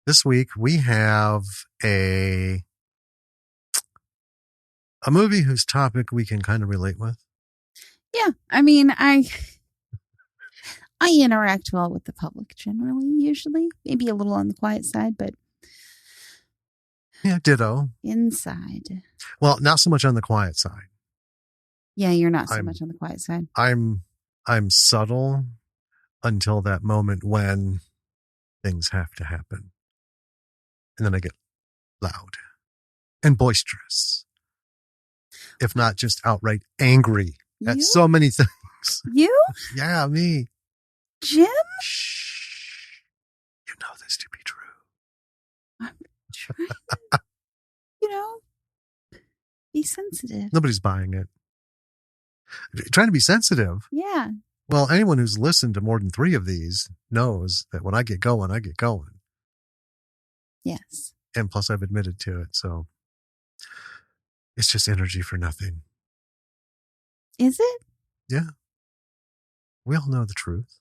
This week we have a movie whose topic we can kind of relate with. Yeah, I mean, I interact well with the public generally, usually. Maybe a little on the quiet side, but Yeah, ditto. inside. Well, not so much on the quiet side. Yeah, you're not so much on the quiet side. I'm subtle until that moment when things have to happen. And then I get loud and boisterous. If not just outright angry at so many things. You? Yeah, me. Jim? Shh. You know this to be true. I'm trying to, be sensitive. Nobody's buying it. Trying to be sensitive. Yeah. Well, anyone who's listened to more than 3 of these knows that when I get going, I get going. Yes. And plus I've admitted to it, so it's just energy for nothing. Is it? Yeah. We all know the truth.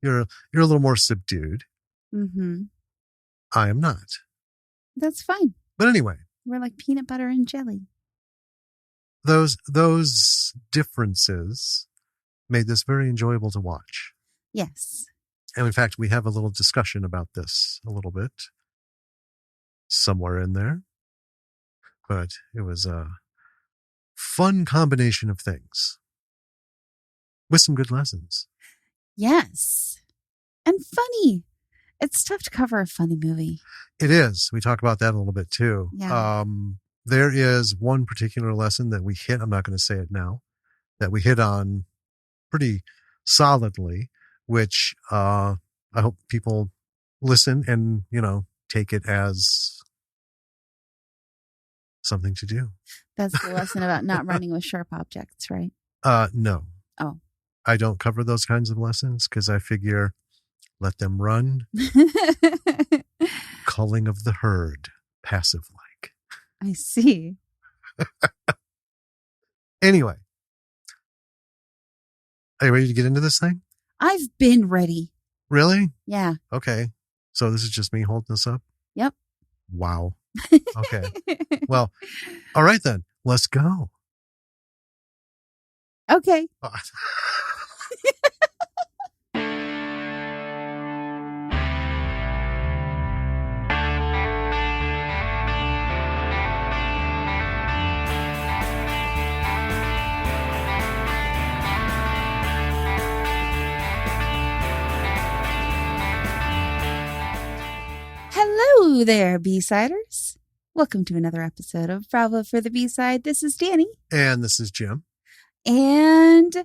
You're a little more subdued. Mm-hmm. I am not. That's fine. But anyway. We're like peanut butter and jelly. Those differences made this very enjoyable to watch. Yes. And in fact, we have a little discussion about this a little bit somewhere in there. But it was a fun combination of things with some good lessons. Yes. And funny. It's tough to cover a funny movie. It is. We talk about that a little bit too. Yeah. There is one particular lesson that we hit. I'm not going to say it now. That we hit on pretty solidly, which I hope people listen and, take it as something to do. That's the lesson about not running with sharp objects, right? No. Oh. I don't cover those kinds of lessons because I figure let them run. Culling of the herd, passive-like. I see. Anyway. Are you ready to get into this thing? I've been ready. Really? Yeah. Okay. So this is just me holding this up? Yep. Wow. Okay. Well, all right then. Let's go. Okay. Hello there, B-Siders. Welcome to another episode of Bravo for the B-Side. This is Danny. And this is Jim. And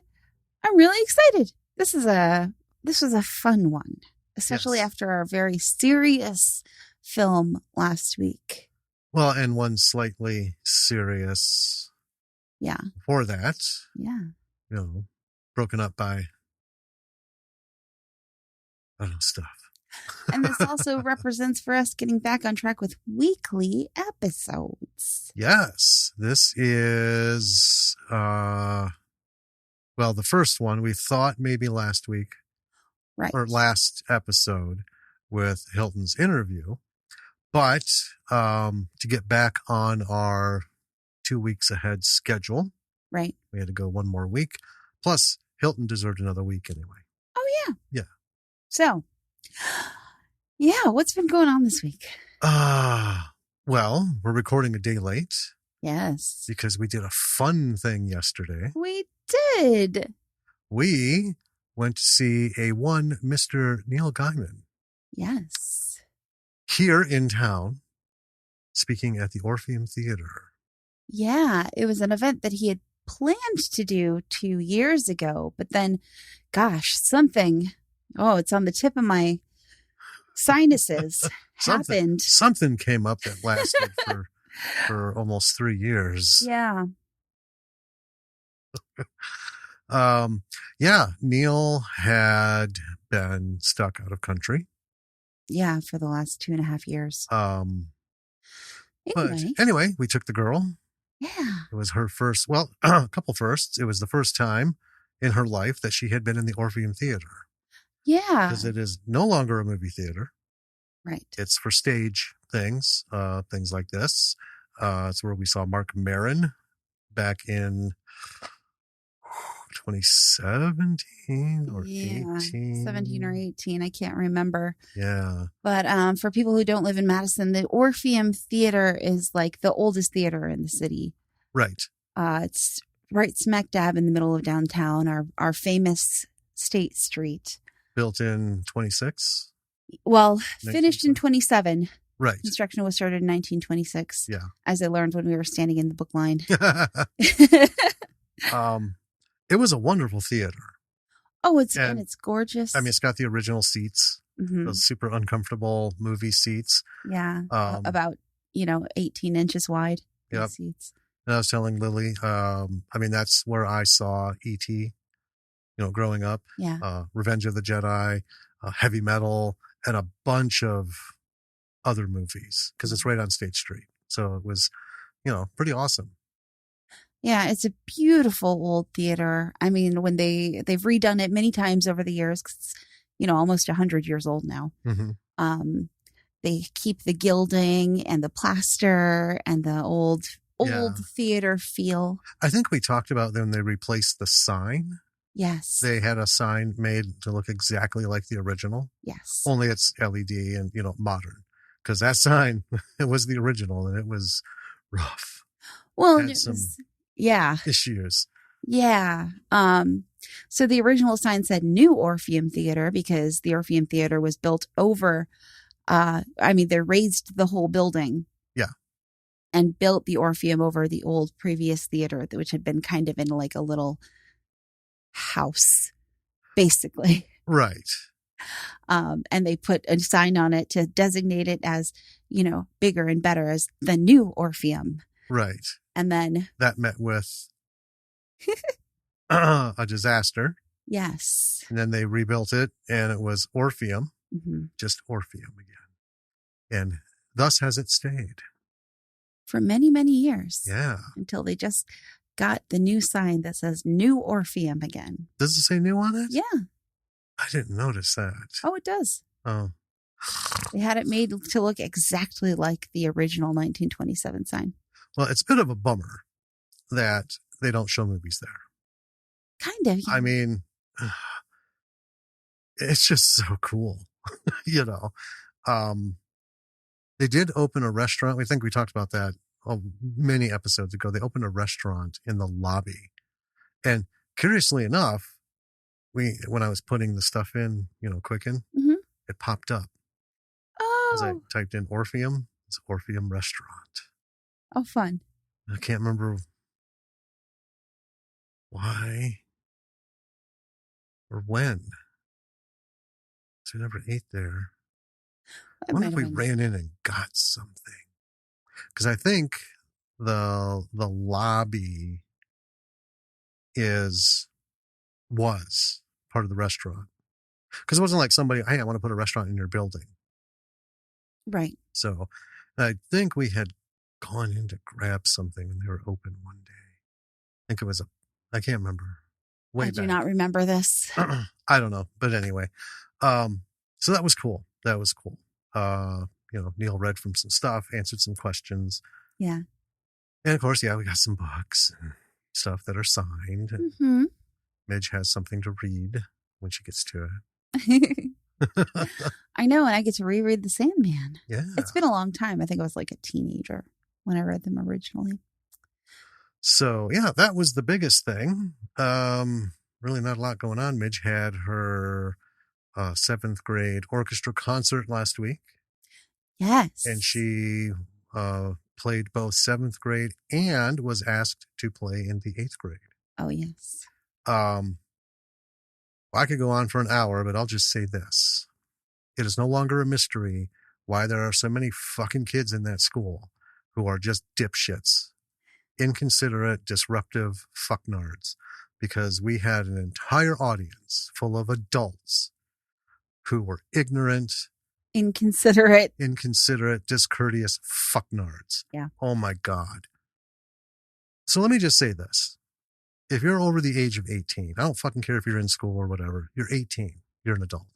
I'm really excited. This was a fun one, especially after our very serious film last week. Well, and one slightly serious. Yeah. Before that. Yeah. Broken up by, I don't know, stuff. And this also represents for us getting back on track with weekly episodes. Yes. This is, the first one we thought maybe last week. Right. Or last episode with Hilton's interview. But to get back on our 2 weeks ahead schedule. Right. We had to go one more week. Plus, Hilton deserved another week anyway. Oh, yeah. Yeah. So, yeah, what's been going on this week? Well, we're recording a day late. Yes. Because we did a fun thing yesterday. We did. We went to see a one Mr. Neil Gaiman. Yes. Here in town, speaking at the Orpheum Theater. Yeah, it was an event that he had planned to do 2 years ago, but then, gosh, it's on the tip of my sinuses, happened. Something came up that lasted for almost 3 years. Yeah. Neil had been stuck out of country. Yeah, for the last 2.5 years. But anyway, we took the girl. Yeah. It was her first, a couple firsts. It was the first time in her life that she had been in the Orpheum Theater. Yeah. because it is no longer a movie theater. Right. It's for stage things, things like this. It's where we saw Mark Maron back in 2017 or Yeah. 18. 17 or 18. I can't remember. Yeah. But for people who don't live in Madison, the Orpheum Theater is like the oldest theater in the city. Right. It's right smack dab in the middle of downtown, our famous State Street. Built in 26. Well, finished in 27. Right. Construction was started in 1926. Yeah. As I learned when we were standing in the book line. It was a wonderful theater. Oh, it's gorgeous. I mean, it's got the original seats, Mhm. those super uncomfortable movie seats. Yeah. About, 18 inches wide. Yep. Seats. And I was telling Lily, I mean, that's where I saw E.T., growing up. Yeah. Revenge of the Jedi, Heavy Metal, and a bunch of other movies because it's right on State Street. So it was, pretty awesome. Yeah, it's a beautiful old theater. I mean, when they've redone it many times over the years, 'cause it's, almost 100 years old now. Mm-hmm. They keep the gilding and the plaster and the old theater feel. I think we talked about when they replaced the sign. Yes. They had a sign made to look exactly like the original. Yes. Only it's LED and, modern. Because that sign, it was the original and it was rough. Well, had it some was, issues. Yeah. So the original sign said New Orpheum Theater because the Orpheum Theater was built over, they raised the whole building. Yeah. And built the Orpheum over the old previous theater, which had been kind of in like a little house, basically. Right. And they put a sign on it to designate it as, bigger and better as the New Orpheum. Right. And then that met with a disaster. Yes. And then they rebuilt it and it was Orpheum, Mm-hmm. just Orpheum again. And thus has it stayed. For many, many years. Yeah. Until they just got the new sign that says New Orpheum again. Does it say new on it? Yeah. I didn't notice that. Oh, it does. Oh. They had it made to look exactly like the original 1927 sign. Well, it's a bit of a bummer that they don't show movies there. Kind of. Yeah. I mean, it's just so cool, They did open a restaurant. I think we talked about that many episodes ago. They opened a restaurant in the lobby. And curiously enough, when I was putting the stuff in, Quicken, mm-hmm. It popped up. Oh. As I typed in Orpheum, it's Orpheum Restaurant. Oh, fun. I can't remember why or when. So we never ate there. I wonder if we ran in and got something. Because I think the lobby was part of the restaurant. Because it wasn't like somebody, hey, I want to put a restaurant in your building. Right. So I think we had gone in to grab something when they were open one day. I think it was I can't remember. I do not remember this. I don't know. But anyway, so that was cool. Neil read from some stuff, answered some questions. Yeah. And of course, we got some books and stuff that are signed. And mm-hmm. Midge has something to read when she gets to it. I know, and I get to reread The Sandman. Yeah. It's been a long time. I think I was like a teenager when I read them originally. So, yeah, that was the biggest thing. Really not a lot going on. Midge had her 7th grade orchestra concert last week. Yes. And she played both 7th grade and was asked to play in the 8th grade. Oh, yes. I could go on for an hour, but I'll just say this. It is no longer a mystery why there are so many fucking kids in that school who are just dipshits, inconsiderate, disruptive fucknards, because we had an entire audience full of adults who were ignorant, inconsiderate, discourteous fucknards. Yeah. Oh my God. So let me just say this. If you're over the age of 18, I don't fucking care if you're in school or whatever, you're 18, you're an adult.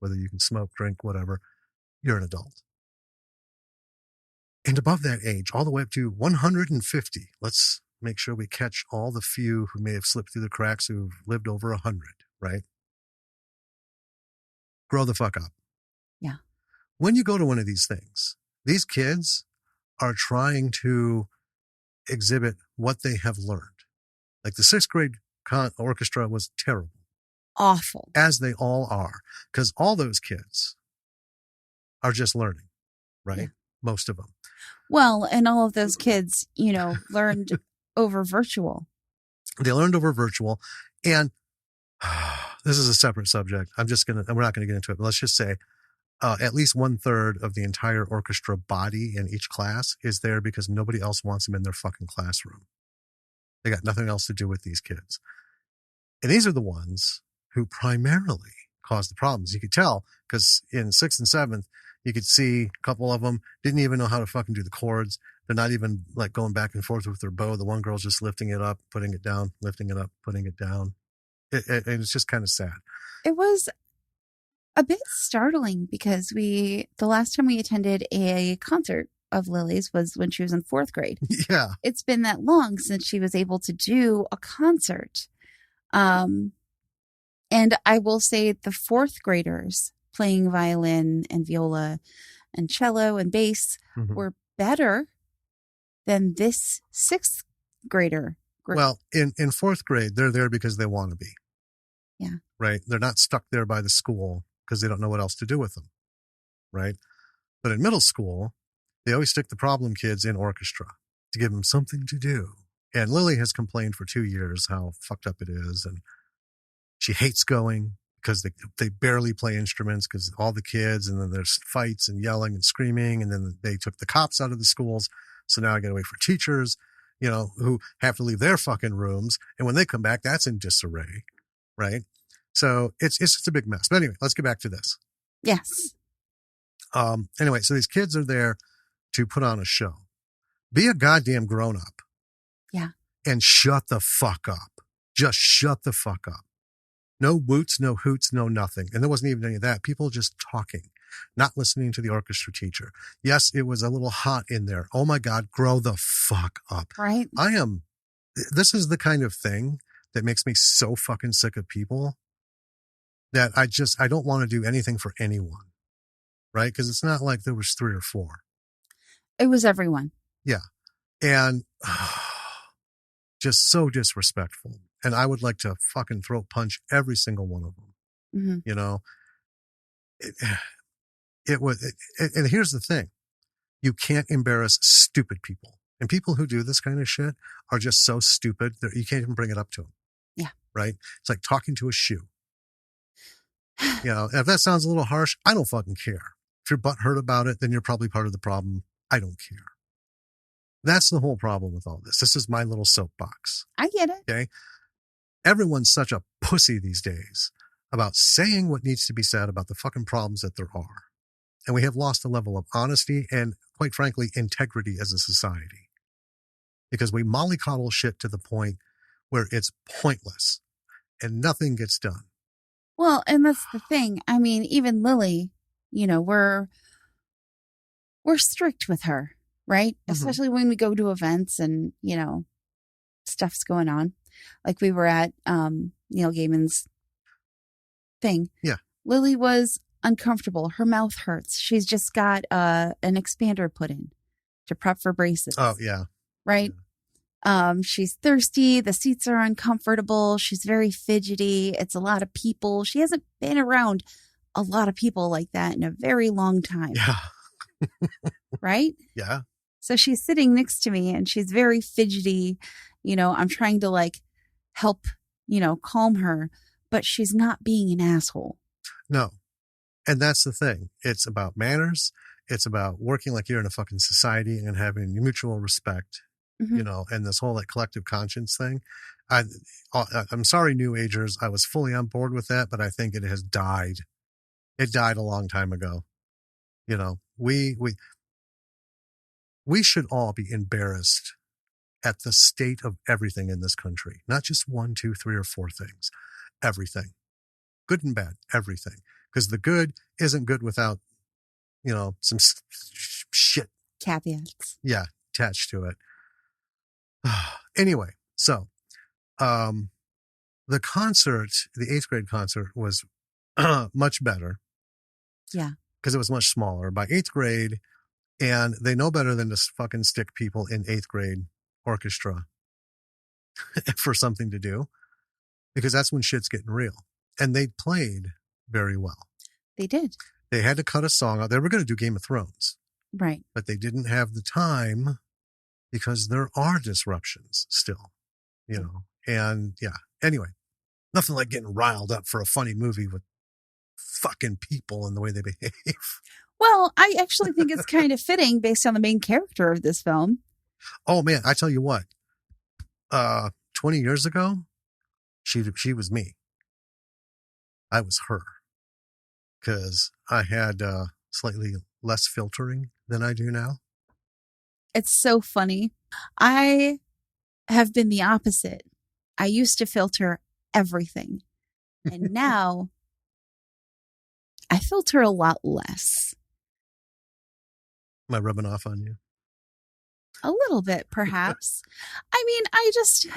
whether you can smoke, drink, whatever, you're an adult. And above that age, all the way up to 150, let's make sure we catch all the few who may have slipped through the cracks who've lived over 100, right? Grow the fuck up. Yeah. When you go to one of these things, these kids are trying to exhibit what they have learned. Like the 6th grade orchestra was terrible. Awful. As they all are. Because all those kids are just learning, right? Yeah. Most of them. Well, and all of those kids, learned over virtual. They learned over virtual. And this is a separate subject. We're not going to get into it, but let's just say at least 1/3 of the entire orchestra body in each class is there because nobody else wants them in their fucking classroom. They got nothing else to do with these kids. And these are the ones who primarily cause the problems. You could tell because in 6th and 7th, you could see a couple of them didn't even know how to fucking do the chords. They're not even like going back and forth with their bow. The one girl's just lifting it up, putting it down, lifting it up, putting it down. And it's just kind of sad. It was a bit startling because the last time we attended a concert of Lily's was when she was in 4th grade. Yeah. It's been that long since she was able to do a concert. And I will say the 4th graders playing violin and viola and cello and bass were better than this 6th grader group. Well, in 4th grade, they're there because they want to be. Yeah. Right? They're not stuck there by the school because they don't know what else to do with them. Right? But in middle school, they always stick the problem kids in orchestra to give them something to do. And Lily has complained for 2 years how fucked up it is. And she hates going because they barely play instruments because all the kids, and then there's fights and yelling and screaming. And then they took the cops out of the schools. So now I got to wait for teachers, who have to leave their fucking rooms. And when they come back, that's in disarray. Right? So it's just a big mess. But anyway, let's get back to this. Yes. Anyway, so these kids are there to put on a show. Be a goddamn grown up. Yeah. And shut the fuck up. Just shut the fuck up. No woots, no hoots, no nothing. And there wasn't even any of that. People just talking, not listening to the orchestra teacher. Yes, it was a little hot in there. Oh my God, grow the fuck up. Right. This is the kind of thing that makes me so fucking sick of people that I don't want to do anything for anyone. Right? Because it's not like there was 3 or 4. It was everyone. Yeah. And just so disrespectful. And I would like to fucking throat punch every single one of them. Mm-hmm. And here's the thing. You can't embarrass stupid people. And people who do this kind of shit are just so stupid that you can't even bring it up to them. Yeah. Right? It's like talking to a shoe. If that sounds a little harsh, I don't fucking care. If you're butthurt about it, then you're probably part of the problem. I don't care. That's the whole problem with all this. This is my little soapbox. I get it. Okay. Everyone's such a pussy these days about saying what needs to be said about the fucking problems that there are. And we have lost a level of honesty and, quite frankly, integrity as a society. Because we mollycoddle shit to the point where it's pointless and nothing gets done. Well, and that's the thing. I mean, even Lily, we're strict with her, right? Mm-hmm. Especially when we go to events and, stuff's going on. Like we were at Neil Gaiman's thing. Yeah. Lily was uncomfortable. Her mouth hurts. She's just got an expander put in to prep for braces. Oh, yeah. Right? Yeah. She's thirsty. The seats are uncomfortable. She's very fidgety. It's a lot of people. She hasn't been around a lot of people like that in a very long time. Yeah. Right? Yeah. So she's sitting next to me and she's very fidgety. I'm trying to help, calm her, but she's not being an asshole. No. And that's the thing. It's about manners. It's about working like you're in a fucking society and having mutual respect. Mm-hmm. And this whole collective conscience thing. I'm sorry, New Agers. I was fully on board with that, but I think it has died. It died a long time ago. We should all be embarrassed at the state of everything in this country. Not just 1, 2, 3, or 4 things. Everything. Good and bad. Everything. Because the good isn't good without, some shit. Caveats. Yeah, attached to it. Anyway, so the concert, the 8th grade concert, was much better. Yeah. Because it was much smaller. By 8th grade, and they know better than to fucking stick people in 8th grade orchestra for something to do, because that's when shit's getting real. And they played very well. They did. They had to cut a song out. They were going to do Game of Thrones. Right. But they didn't have the time because there are disruptions still, And yeah, anyway, nothing like getting riled up for a funny movie with fucking people and the way they behave. Well, I actually think it's kind of fitting based on the main character of this film. Oh man, I tell you what, 20 years ago, she was me. I was her. Because I had slightly less filtering than I do now. It's so funny. I have been the opposite. I used to filter everything. And now I filter a lot less. Am I rubbing off on you? A little bit, perhaps. I mean, I just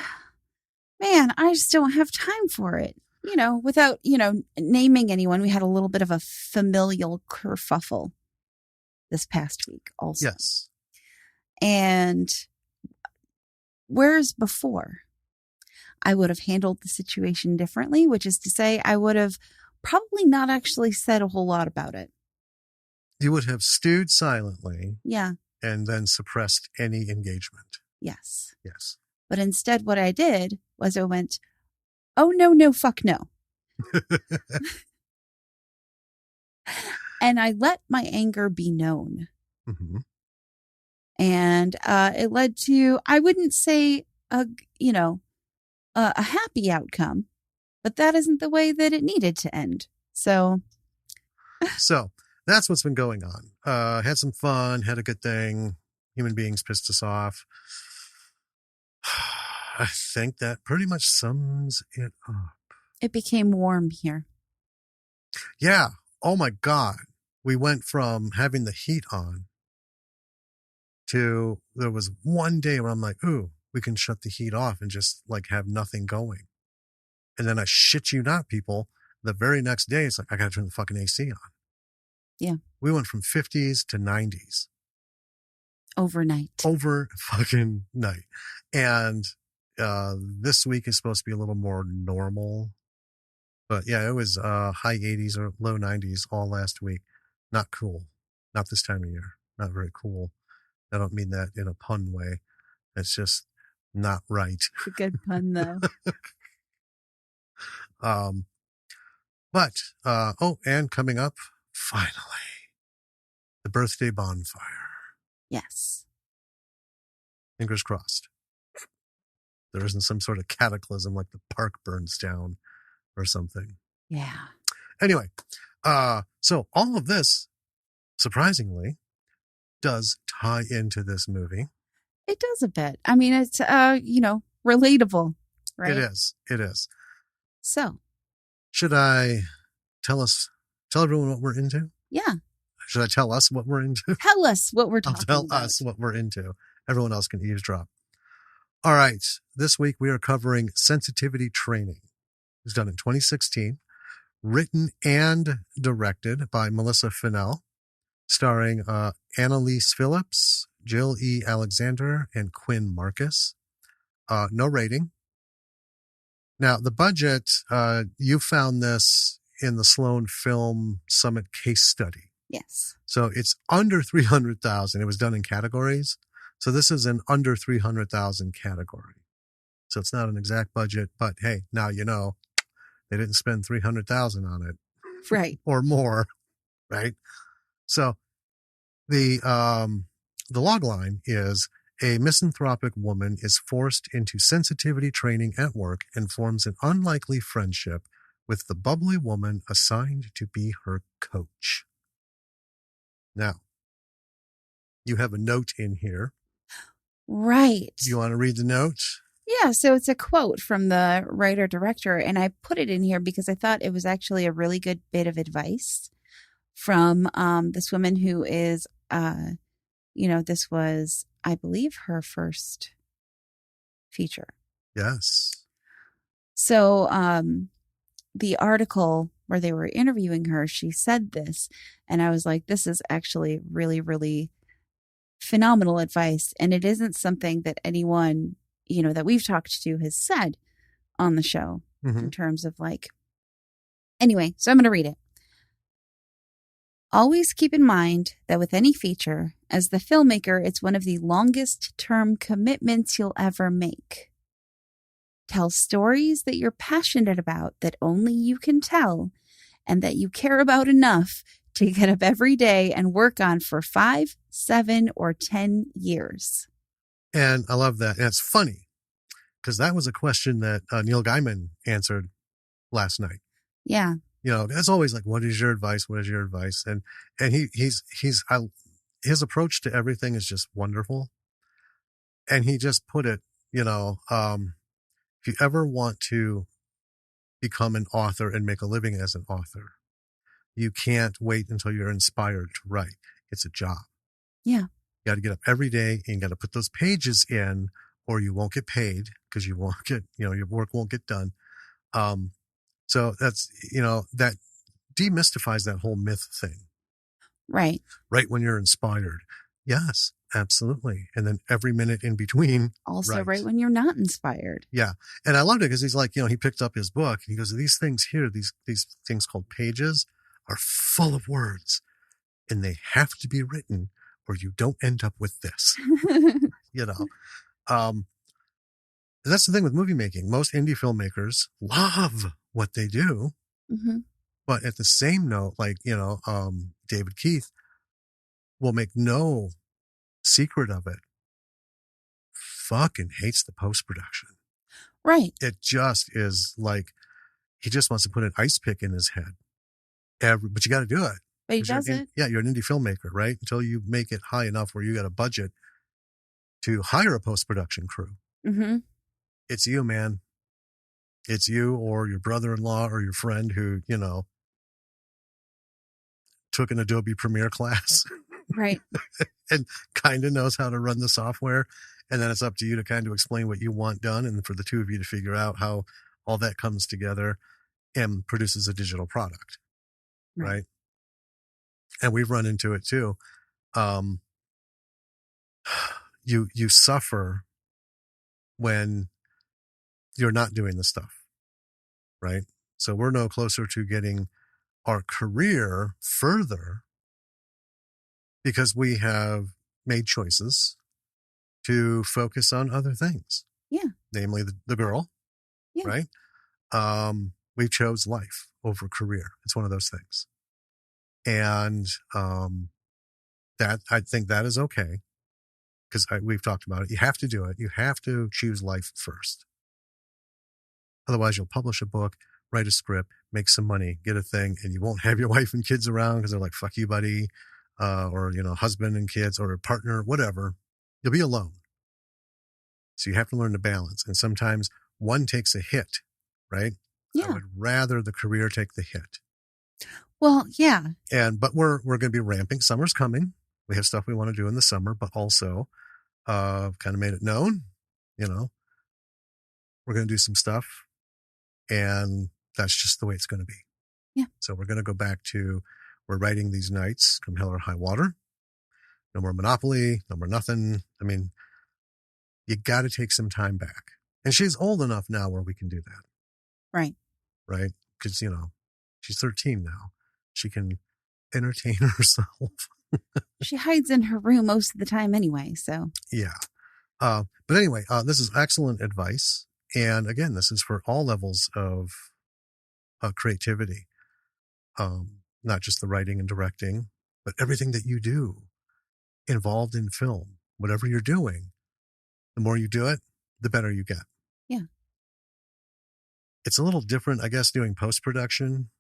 don't have time for it. Without, naming anyone, we had a little bit of a familial kerfuffle this past week also. Yes. And whereas before, I would have handled the situation differently, which is to say I would have probably not actually said a whole lot about it. You would have stewed silently. Yeah. And then suppressed any engagement. Yes. Yes. But instead what I did was I went, oh, no, fuck no. And I let my anger be known. Mm-hmm. And it led to, I wouldn't say, a happy outcome, but that isn't the way that it needed to end. So that's what's been going on. Had some fun, had a good thing. Human beings pissed us off. I think that pretty much sums it up. It became warm here. Yeah. Oh my God. We went from having the heat on to there was one day where I'm like, ooh, we can shut the heat off and just like have nothing going. And then I shit you not, people, the very next day, it's like, I got to turn the fucking AC on. Yeah. We went from 50s to 90s. Overnight. Over fucking night. And this week is supposed to be a little more normal. But yeah, it was high 80s or low 90s all last week. Not cool. Not this time of year. Not very cool. I don't mean that in a pun way. It's just not right. It's a good pun, though. And coming up, finally, the birthday bonfire. Yes. Fingers crossed. There isn't some sort of cataclysm like the park burns down or something. Yeah. Anyway, so all of this, surprisingly, does tie into this movie. It does a bit. I mean, it's, relatable, right? It is. It is. So. Should I tell everyone what we're into? Yeah. Should I tell us what we're into? Tell us what we're talking about. I'll tell us what we're into. Everyone else can eavesdrop. All right. This week we are covering Sensitivity Training. It was done in 2016, written and directed by Melissa Fennell, starring Annalise Phillips, Jill E. Alexander, and Quinn Marcus. No rating. Now, the budget, you found this in the Sloan Film Summit case study. Yes. So it's under 300,000. It was done in categories. So this is an under 300,000 category. So it's not an exact budget, but hey, now you know they didn't spend 300,000 on it. Right. Or more, right? So the log line is: a misanthropic woman is forced into sensitivity training at work and forms an unlikely friendship with the bubbly woman assigned to be her coach. Now, you have a note in here. Right. Do you want to read the note? Yeah, so it's a quote from the writer director, and I put it in here because I thought it was actually a really good bit of advice from this woman who is, this was, I believe, her first feature. Yes. So the article where they were interviewing her, she said this, and I was like, this is actually really, really phenomenal advice. And it isn't something that anyone, that we've talked to has said on the show in terms of like, anyway, so I'm going to read it. Always keep in mind that with any feature, as the filmmaker, it's one of the longest term commitments you'll ever make. Tell stories that you're passionate about that only you can tell and that you care about enough to get up every day and work on for 5, 7, or 10 years. And I love that. And it's funny because that was a question that Neil Gaiman answered last night. Yeah. It's always like, what is your advice? What is your advice? And his approach to everything is just wonderful. And he just put it, if you ever want to become an author and make a living as an author, you can't wait until you're inspired to write. It's a job. Yeah. You got to get up every day and you got to put those pages in or you won't get paid because you won't get, your work won't get done. So that's, that demystifies that whole myth thing. Right. Right when you're inspired. Yes, absolutely. And then every minute in between. Also right when you're not inspired. Yeah. And I loved it because he's like, he picked up his book and he goes, these things here, these things called pages are full of words and they have to be written or you don't end up with this. That's the thing with movie making. Most indie filmmakers love what they do. Mm-hmm. But at the same note, like, David Keith will make no secret of it. Fucking hates the post-production. Right. It just is like, he just wants to put an ice pick in his head. But you got to do it. But he does it. You're an indie filmmaker, right? Until you make it high enough where you got a budget to hire a post-production crew. Mm-hmm. It's you, man. It's you or your brother-in-law or your friend who, took an Adobe Premiere class. Right. And kind of knows how to run the software. And then it's up to you to kind of explain what you want done and for the two of you to figure out how all that comes together and produces a digital product. Right. And we've run into it too. You suffer when you're not doing the stuff. Right. So we're no closer to getting our career further because we have made choices to focus on other things. Yeah. Namely the girl. Yeah. Right. We chose life over career. It's one of those things. And, that I think that is okay. Cause we've talked about it. You have to do it. You have to choose life first. Otherwise you'll publish a book, write a script, make some money, get a thing, and you won't have your wife and kids around because they're like, fuck you, buddy. Or, husband and kids or a partner, whatever. You'll be alone. So you have to learn to balance. And sometimes one takes a hit, right? Yeah. I would rather the career take the hit. Well, yeah. But we're going to be ramping. Summer's coming. We have stuff we want to do in the summer, but also, kind of made it known, we're going to do some stuff and that's just the way it's going to be. Yeah. So we're going to go back to, we're writing these nights come hell or high water. No more Monopoly, no more nothing. I mean, you got to take some time back. And she's old enough now where we can do that. Right. Right. Because, she's 13 now. She can entertain herself. She hides in her room most of the time anyway. So, yeah. But anyway, this is excellent advice. And again, this is for all levels of creativity. Not just the writing and directing, but everything that you do involved in film, whatever you're doing, the more you do it, the better you get. Yeah. It's a little different, I guess, doing post-production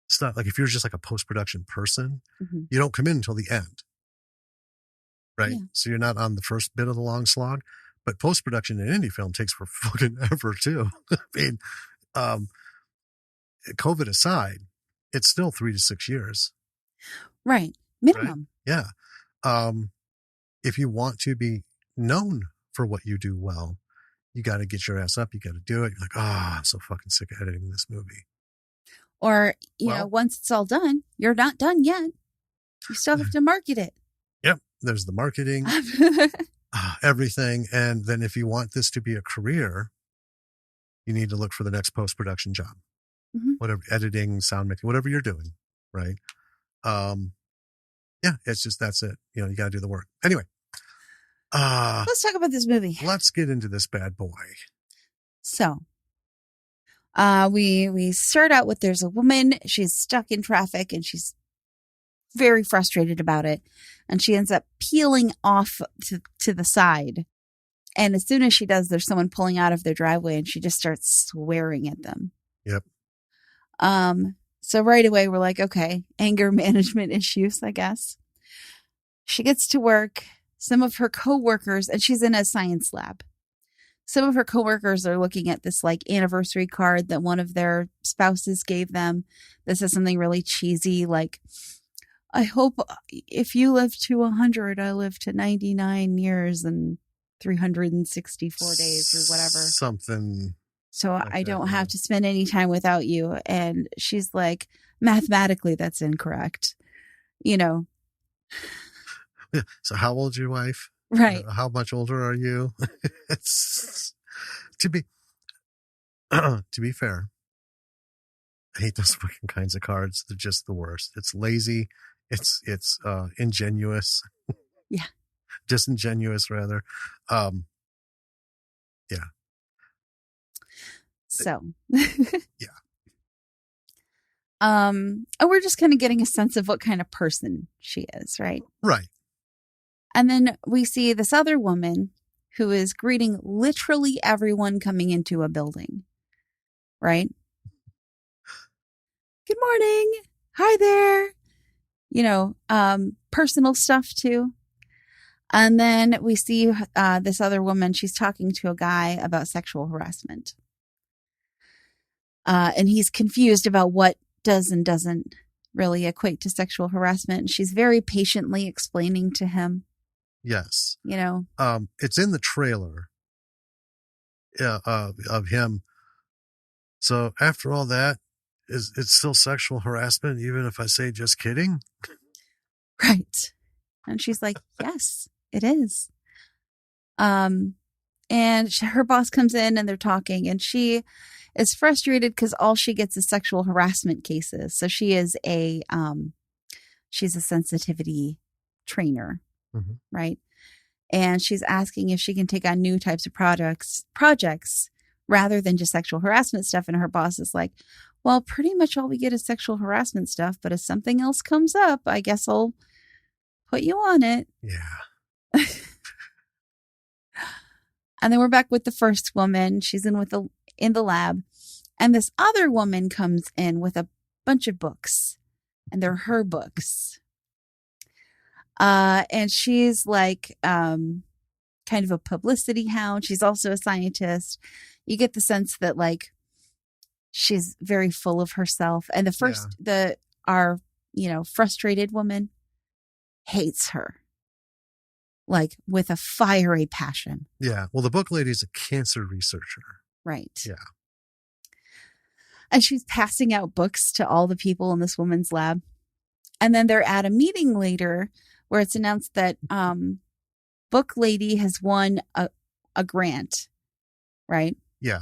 stuff. Like if you're just like a post-production person, you don't come in until the end. Right. Yeah. So you're not on the first bit of the long slog, But post-production in indie film takes for fucking ever too. I mean, COVID aside, it's still 3 to 6 years. Right. Minimum. Right? Yeah. If you want to be known for what you do well, you got to get your ass up. You got to do it. You're like, I'm so fucking sick of editing this movie. Or, you know, once it's all done, you're not done yet. You still have to market it. Yep. There's the marketing, everything. And then if you want this to be a career, you need to look for the next post-production job. Mm-hmm. Whatever, editing, sound making, whatever you're doing. Right. Yeah, it's just, that's it. You know, you got to do the work. Anyway. Let's talk about this movie. Let's get into this bad boy. So, we start out with, there's a woman, she's stuck in traffic and she's very frustrated about it. And she ends up peeling off to the side. And as soon as she does, there's someone pulling out of their driveway and she just starts swearing at them. Yep. So right away we're like, okay, anger management issues, I guess. She gets to work. Some of her coworkers, and she's in a science lab. Some of her coworkers are looking at this like anniversary card that one of their spouses gave them. This is something really cheesy, like, I hope if you live to 100, I live to 99 years and 364 days or whatever. Something. So like I don't have to spend any time without you. And she's like, mathematically, that's incorrect. You know. Yeah. So how old's your wife? Right. How much older are you? It's to be fair. I hate those fucking kinds of cards. They're just the worst. It's lazy. It's ingenuous. Yeah. Disingenuous rather. Yeah. So. Yeah. We're just kind of getting a sense of what kind of person she is, right? Right. And then we see this other woman who is greeting literally everyone coming into a building, right? Good morning. Hi there. You know, personal stuff too. And then we see this other woman, she's talking to a guy about sexual harassment. And he's confused about what does and doesn't really equate to sexual harassment. And she's very patiently explaining to him. Yes. You know, it's in the trailer of him. So after all that, it's still sexual harassment, even if I say just kidding? Right. And she's like, yes, it is. And her boss comes in and they're talking and she is frustrated because all she gets is sexual harassment cases. So she is she's a sensitivity trainer, mm-hmm. right? And she's asking if she can take on new types of projects rather than just sexual harassment stuff. And her boss is like, well, pretty much all we get is sexual harassment stuff. But if something else comes up, I guess I'll put you on it. Yeah. And then we're back with the first woman. She's in the lab. And this other woman comes in with a bunch of books. And they're her books. And she's like kind of a publicity hound. She's also a scientist. You get the sense that like she's very full of herself. And our frustrated woman hates her. Like with a fiery passion. Yeah. Well, the book lady is a cancer researcher. Right. Yeah. And she's passing out books to all the people in this woman's lab. And then they're at a meeting later where it's announced that book lady has won a grant. Right. Yeah.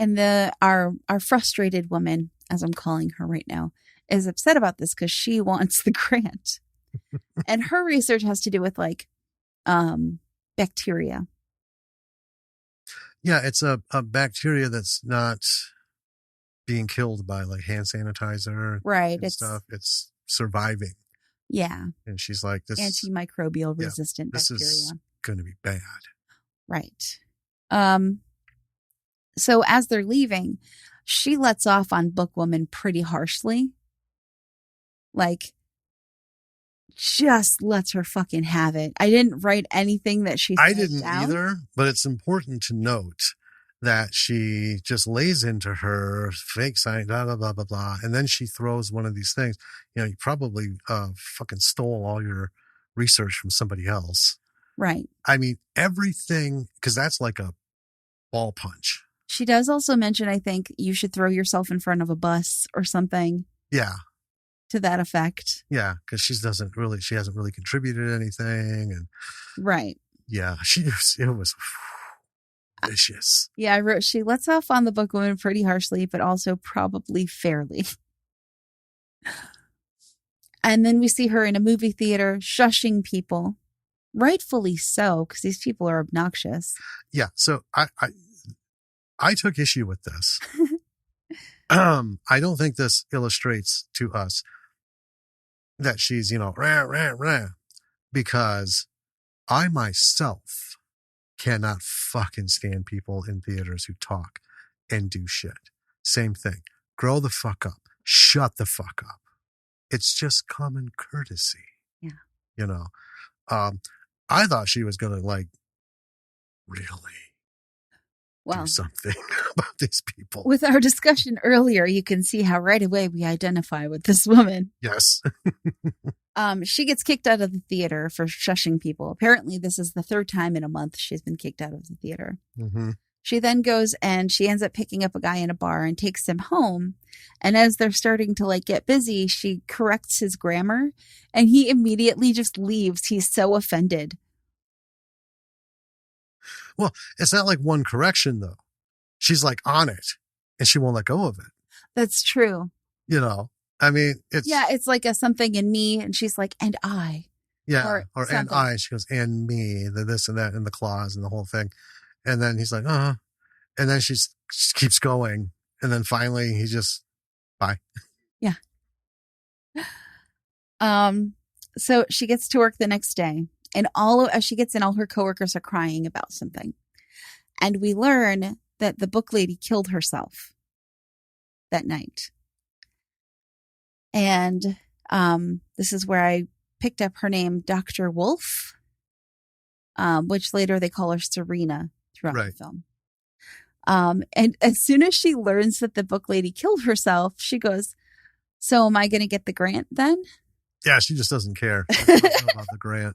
And our frustrated woman, as I'm calling her right now, is upset about this because she wants the grant. And her research has to do with like bacteria. Yeah, it's a bacteria that's not being killed by like hand sanitizer, right? And stuff. It's surviving. Yeah. And she's like, this antimicrobial resistant this bacteria. This is going to be bad. Right. So as they're leaving, she lets off on Bookwoman pretty harshly. Like, just lets her fucking have it. I didn't write anything that she said I didn't down. either, but it's important to note that she just lays into her fake sign, blah, blah, blah, blah, blah. And then she throws one of these things. You know, you probably fucking stole all your research from somebody else. Right. I mean, everything, because that's like a ball punch. She does also mention, I think, you should throw yourself in front of a bus or something. Yeah. To that effect. Yeah, because she hasn't really contributed anything. And right. Yeah, it was vicious. Yeah, I wrote, she lets off on the bookwoman pretty harshly, but also probably fairly. And then we see her in a movie theater shushing people. Rightfully so, because these people are obnoxious. Yeah, so I took issue with this. I don't think this illustrates to us that she's, rah, rah, rah, because I myself cannot fucking stand people in theaters who talk and do shit. Same thing. Grow the fuck up. Shut the fuck up. It's just common courtesy. Yeah. I thought she was going to really do something about these people. With our discussion earlier, you can see how right away we identify with this woman. Yes. She gets kicked out of the theater for shushing people. Apparently, this is the third time in a month she's been kicked out of the theater. Mm-hmm. She then goes and she ends up picking up a guy in a bar and takes him home. And as they're starting to get busy, she corrects his grammar and he immediately just leaves. He's so offended. Well, it's not like one correction though. She's on it and she won't let go of it. That's true. I mean, it's like a something in me. And she's like, and I. Yeah. Or and I. She goes, and me, the this and that and the clause and the whole thing. And then he's like, and then she keeps going. And then finally he just, bye. Yeah. So she gets to work the next day and as she gets in, all her coworkers are crying about something. And we learn that the book lady killed herself that night. And this is where I picked up her name, Dr. Wolf, which later they call her Serena throughout the film. And as soon as she learns that the book lady killed herself, she goes, so am I going to get the grant then? Yeah, she just doesn't care. She doesn't know about the grant.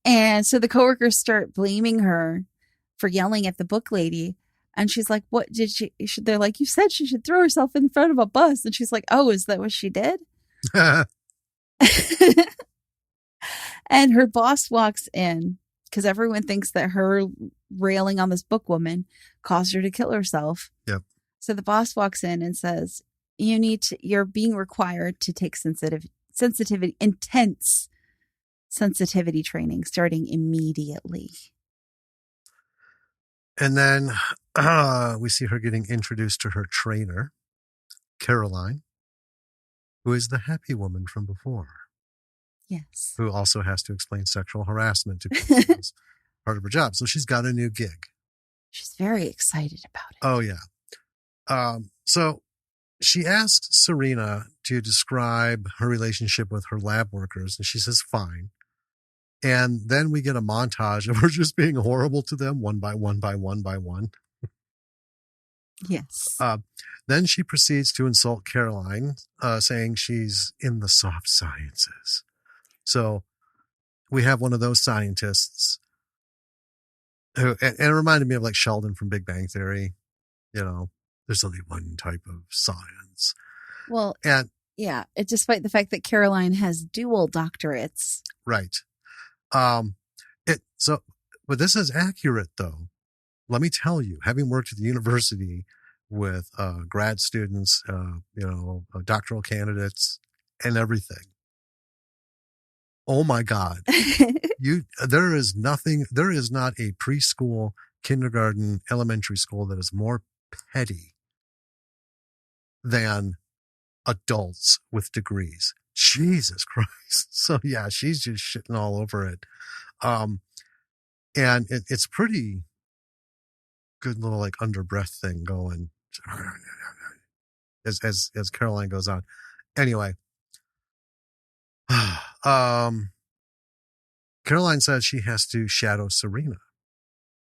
And so the coworkers start blaming her for yelling at the book lady. And she's like, what did she? They're like, you said she should throw herself in front of a bus. And she's like, oh, is that what she did? And her boss walks in because everyone thinks that her railing on this bookwoman caused her to kill herself. Yep. So the boss walks in and says, you're being required to take intense sensitivity training starting immediately. And then we see her getting introduced to her trainer, Caroline, who is the happy woman from before. Yes. Who also has to explain sexual harassment to people as part of her job. So she's got a new gig. She's very excited about it. Oh, yeah. So she asks Serena to describe her relationship with her lab workers, and she says, fine. And then we get a montage of her just being horrible to them one by one by one by one. Yes. Then she proceeds to insult Caroline, saying she's in the soft sciences. So we have one of those scientists who, and it reminded me of Sheldon from Big Bang Theory. There's only one type of science. Well, and yeah, despite the fact that Caroline has dual doctorates. Right. But this is accurate though. Let me tell you, having worked at the university with grad students, doctoral candidates and everything. Oh my God. There is not a preschool, kindergarten, elementary school that is more petty than adults with degrees. Jesus Christ. So yeah, she's just shitting all over it. And it's pretty good little under breath thing going as Caroline goes on. Anyway, Caroline says she has to shadow Serena.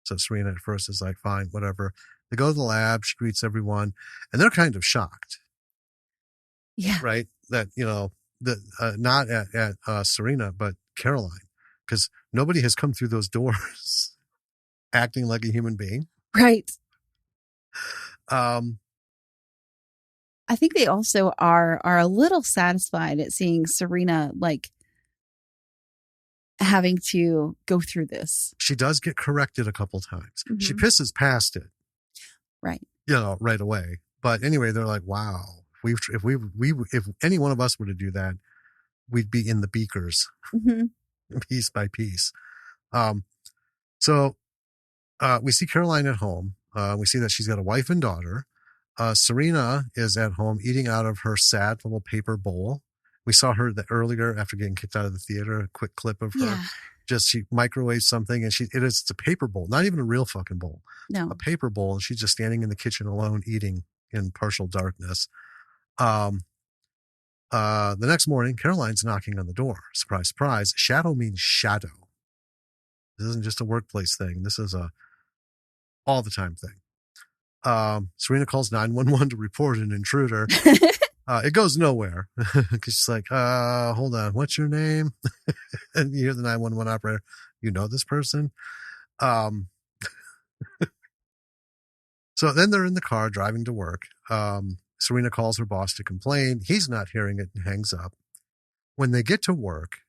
So Serena at first is like, fine, whatever. They go to the lab. She greets everyone. And they're kind of shocked. Yeah. Right? That, not at Serena, but Caroline. Because nobody has come through those doors acting like a human being. Right. Um, I think they also are a little satisfied at seeing Serena like having to go through this. She does get corrected a couple times. Mm-hmm. She pisses past it. Right. Right away. But anyway, they're like, wow, if any one of us were to do that, we'd be in the beakers piece by piece. So we see Caroline at home. We see that she's got a wife and daughter. Serena is at home eating out of her sad little paper bowl. We saw her earlier after getting kicked out of the theater, a quick clip of her. Yeah. She microwaves something and it's a paper bowl, not even a real fucking bowl. No. A paper bowl. And she's just standing in the kitchen alone eating in partial darkness. The next morning, Caroline's knocking on the door. Surprise, surprise. Shadow means shadow. This isn't just a workplace thing. This is a all the time thing. Serena calls 911 to report an intruder. It goes nowhere because she's like, hold on, what's your name? And you hear the 911 operator, you know this person? So then they're in the car driving to work. Serena calls her boss to complain. He's not hearing it and hangs up. When they get to work,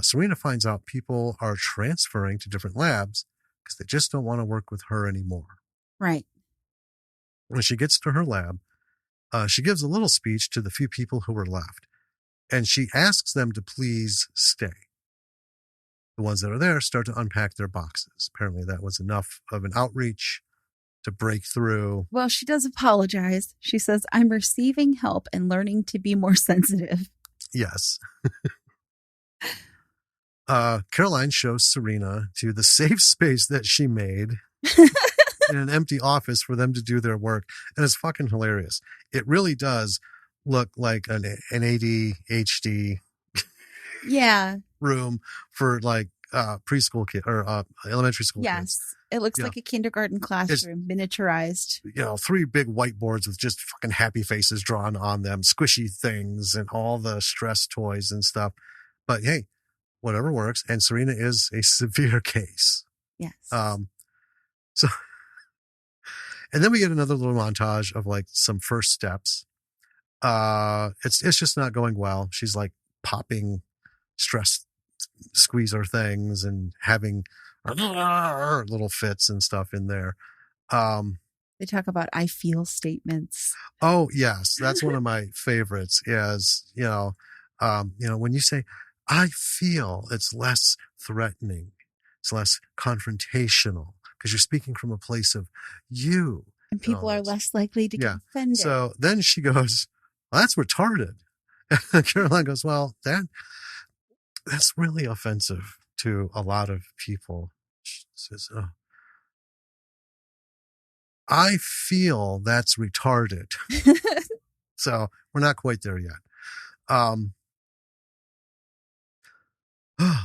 Serena finds out people are transferring to different labs because they just don't want to work with her anymore. Right. When she gets to her lab, she gives a little speech to the few people who were left, and she asks them to please stay. The ones that are there start to unpack their boxes. Apparently that was enough of an outreach to break through. Well, she does apologize. She says, I'm receiving help and learning to be more sensitive. Yes. Caroline shows Serena to the safe space that she made in an empty office for them to do their work. And it's fucking hilarious. It really does look like an ADHD room for like preschool kid or elementary school kids. Yes. It looks like a kindergarten classroom, miniaturized. 3 big whiteboards with just fucking happy faces drawn on them, squishy things and all the stress toys and stuff. But hey, whatever works. And Serena is a severe case. Yes. So, and then we get another little montage of like some first steps. It's just not going well. She's like popping stress squeezer things and having little fits and stuff in there. They talk about I feel statements. Oh yes. That's one of my favorites is, when you say, I feel, it's less threatening. It's less confrontational because you're speaking from a place of you. And people are less likely to get offended. So then she goes, well, that's retarded. And Caroline goes, well, that's really offensive to a lot of people. She says, oh, I feel that's retarded. So we're not quite there yet.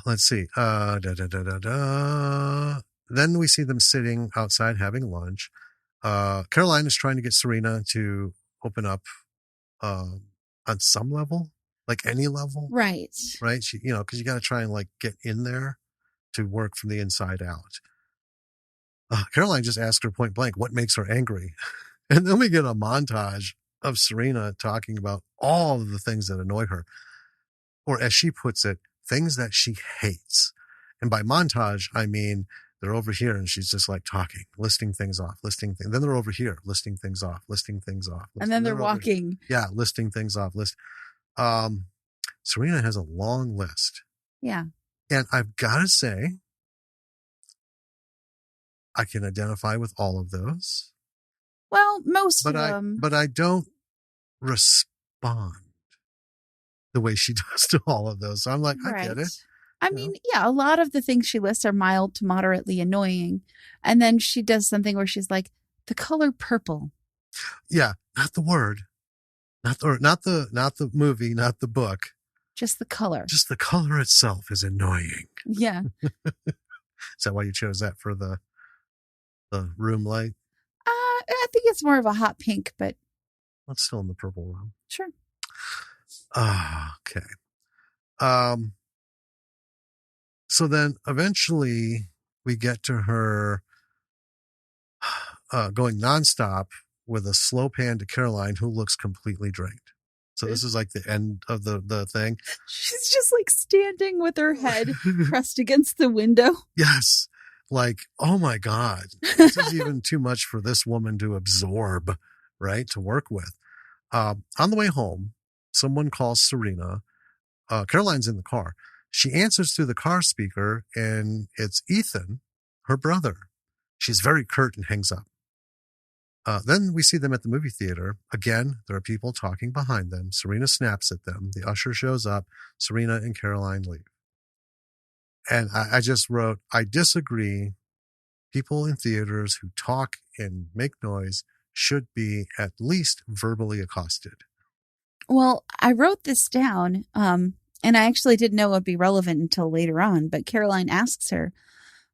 Let's see. Then we see them sitting outside having lunch. Caroline is trying to get Serena to open up on some level, like any level. Right. Right. She, because you got to try and like get in there to work from the inside out. Caroline just asked her point blank, what makes her angry? And then we get a montage of Serena talking about all of the things that annoy her. Or as she puts it, things that she hates. And by montage, I mean, they're over here and she's just like talking, listing things off, listing things. Then they're over here, listing things off, listing things off. And then they're walking. Yeah, listing things off. Serena has a long list. Yeah. And I've got to say, I can identify with all of those. Well, most of them. But I don't respond the way she does to all of those. So I'm like, I get it. I mean, a lot of the things she lists are mild to moderately annoying. And then she does something where she's like, the color purple. Yeah, not the word. Not the movie, not the book. Just the color. Just the color itself is annoying. Yeah. Is that why you chose that for the room light? I think it's more of a hot pink, but It's still in the purple room. sure. Okay. So then eventually we get to her going nonstop with a slow pan to Caroline, who looks completely drained. So this is like the end of the thing. She's just like standing with her head pressed against the window. Yes. Like, oh my God, this is even too much for this woman to absorb, right? To work with. On the way home, someone calls Serena. Caroline's in the car. She answers through the car speaker, and it's Ethan, her brother. She's very curt and hangs up. Then we see them at the movie theater. Again, there are people talking behind them. Serena snaps at them. The usher shows up. Serena and Caroline leave. And I just wrote, I disagree. People in theaters who talk and make noise should be at least verbally accosted. Well, I wrote this down, and I actually didn't know it would be relevant until later on, but Caroline asks her,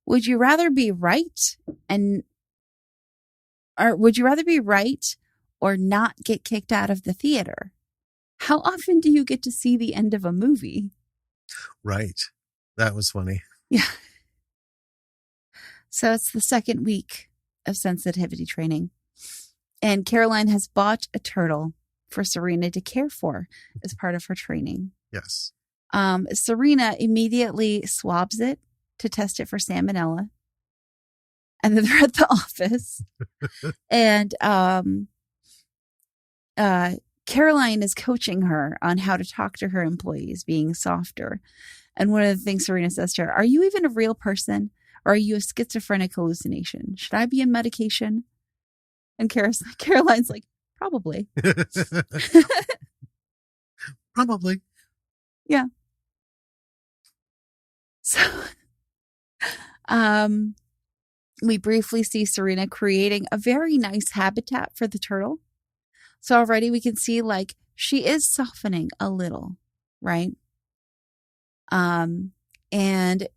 would you rather be right or not get kicked out of the theater? How often do you get to see the end of a movie? Right. That was funny. Yeah. So it's the second week of sensitivity training. And Caroline has bought a turtle for Serena to care for as part of her training. Yes. Serena immediately swabs it to test it for salmonella. And then they're at the office. And Caroline is coaching her on how to talk to her employees, being softer. And one of the things Serena says to her, are you even a real person? Or are you a schizophrenic hallucination? Should I be on medication? And Caroline's like, probably. Probably. Yeah. So, we briefly see Serena creating a very nice habitat for the turtle. So already we can see like she is softening a little, right? And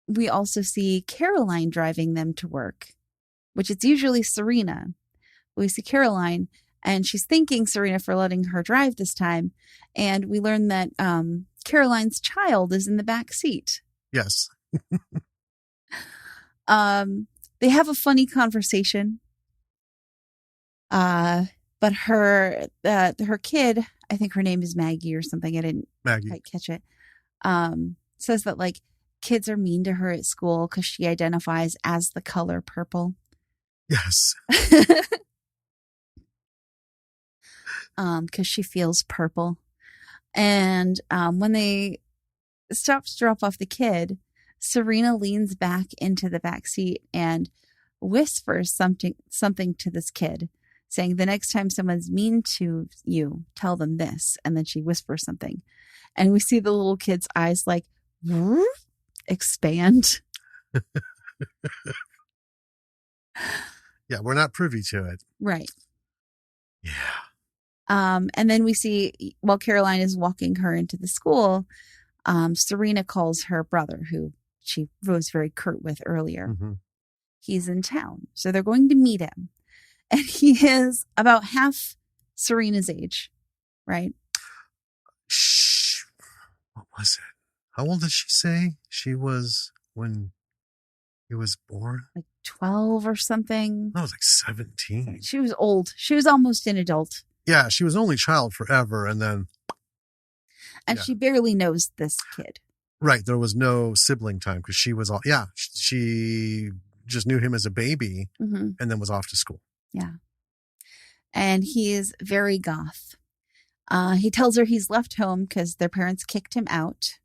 we also see Caroline driving them to work, which it's usually Serena. We see Caroline, and she's thanking Serena for letting her drive this time. And we learn that Caroline's child is in the back seat. Yes. They have a funny conversation. But her kid, I think her name is Maggie or something. I didn't quite catch it. Says that like kids are mean to her at school because she identifies as the color purple. Yes. Because she feels purple. And when they stop to drop off the kid, Serena leans back into the back seat and whispers something to this kid, saying, the next time someone's mean to you, tell them this. And then she whispers something. And we see the little kid's eyes like expand. Yeah, we're not privy to it. Right. Yeah. And then we see while Caroline is walking her into the school, Serena calls her brother, who she was very curt with earlier. Mm-hmm. He's in town. So they're going to meet him. And he is about half Serena's age, right? Shh. What was it? How old did she say she was when he was born? Like 12 or something. No, it was like 17. She was old. She was almost an adult. Yeah, she was only child forever, and then... And she barely knows this kid. Right, there was no sibling time, because she was all... Yeah, she just knew him as a baby, mm-hmm. and then was off to school. Yeah. And he is very goth. He tells her he's left home because their parents kicked him out.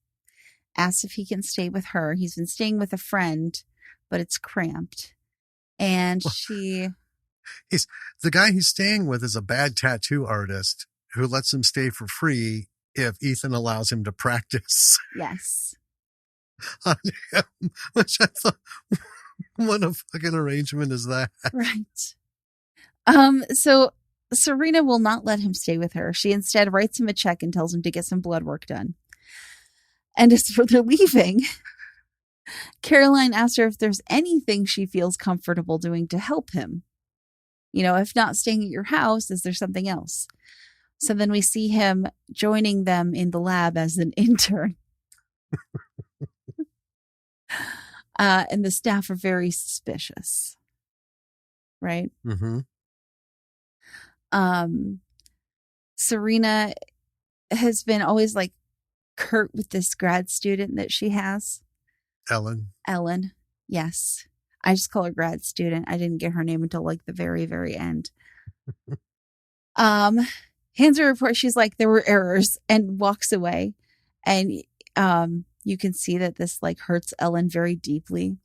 Asks if he can stay with her. He's been staying with a friend, but it's cramped. And she... The guy he's staying with is a bad tattoo artist who lets him stay for free if Ethan allows him to practice. Yes. On him, which I thought, what a fucking arrangement is that? Right. So Serena will not let him stay with her. She instead writes him a check and tells him to get some blood work done. And as for their leaving, Caroline asks her if there's anything she feels comfortable doing to help him. If not staying at your house, is there something else? So then we see him joining them in the lab as an intern. And the staff are very suspicious. Right? Mm-hmm. Serena has been always like curt with this grad student that she has. Ellen. Yes. I just call her grad student. I didn't get her name until like the very, very end. Hands her a report. She's like, there were errors, and walks away. And you can see that this like hurts Ellen very deeply.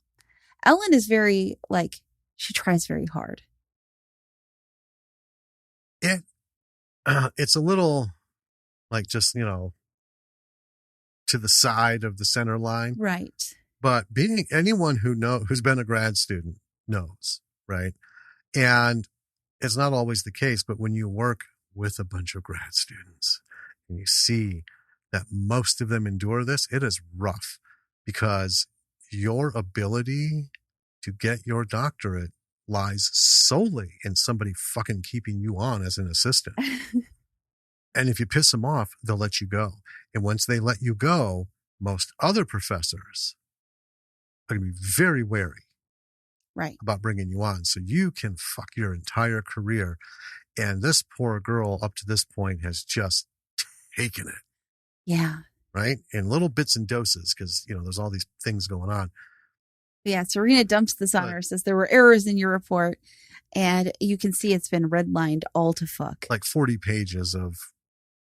Ellen is very like, she tries very hard. It's a little like just, to the side of the center line. Right. But being anyone who's been a grad student knows, right? And it's not always the case, but when you work with a bunch of grad students and you see that most of them endure this, it is rough because your ability to get your doctorate lies solely in somebody fucking keeping you on as an assistant. And if you piss them off, they'll let you go. And once they let you go, most other professors are going to be very wary about bringing you on. So you can fuck your entire career. And this poor girl up to this point has just taken it. Yeah. Right? In little bits and doses because, there's all these things going on. Yeah, Serena dumps this on her, says there were errors in your report, and you can see it's been redlined all to fuck. Like 40 pages of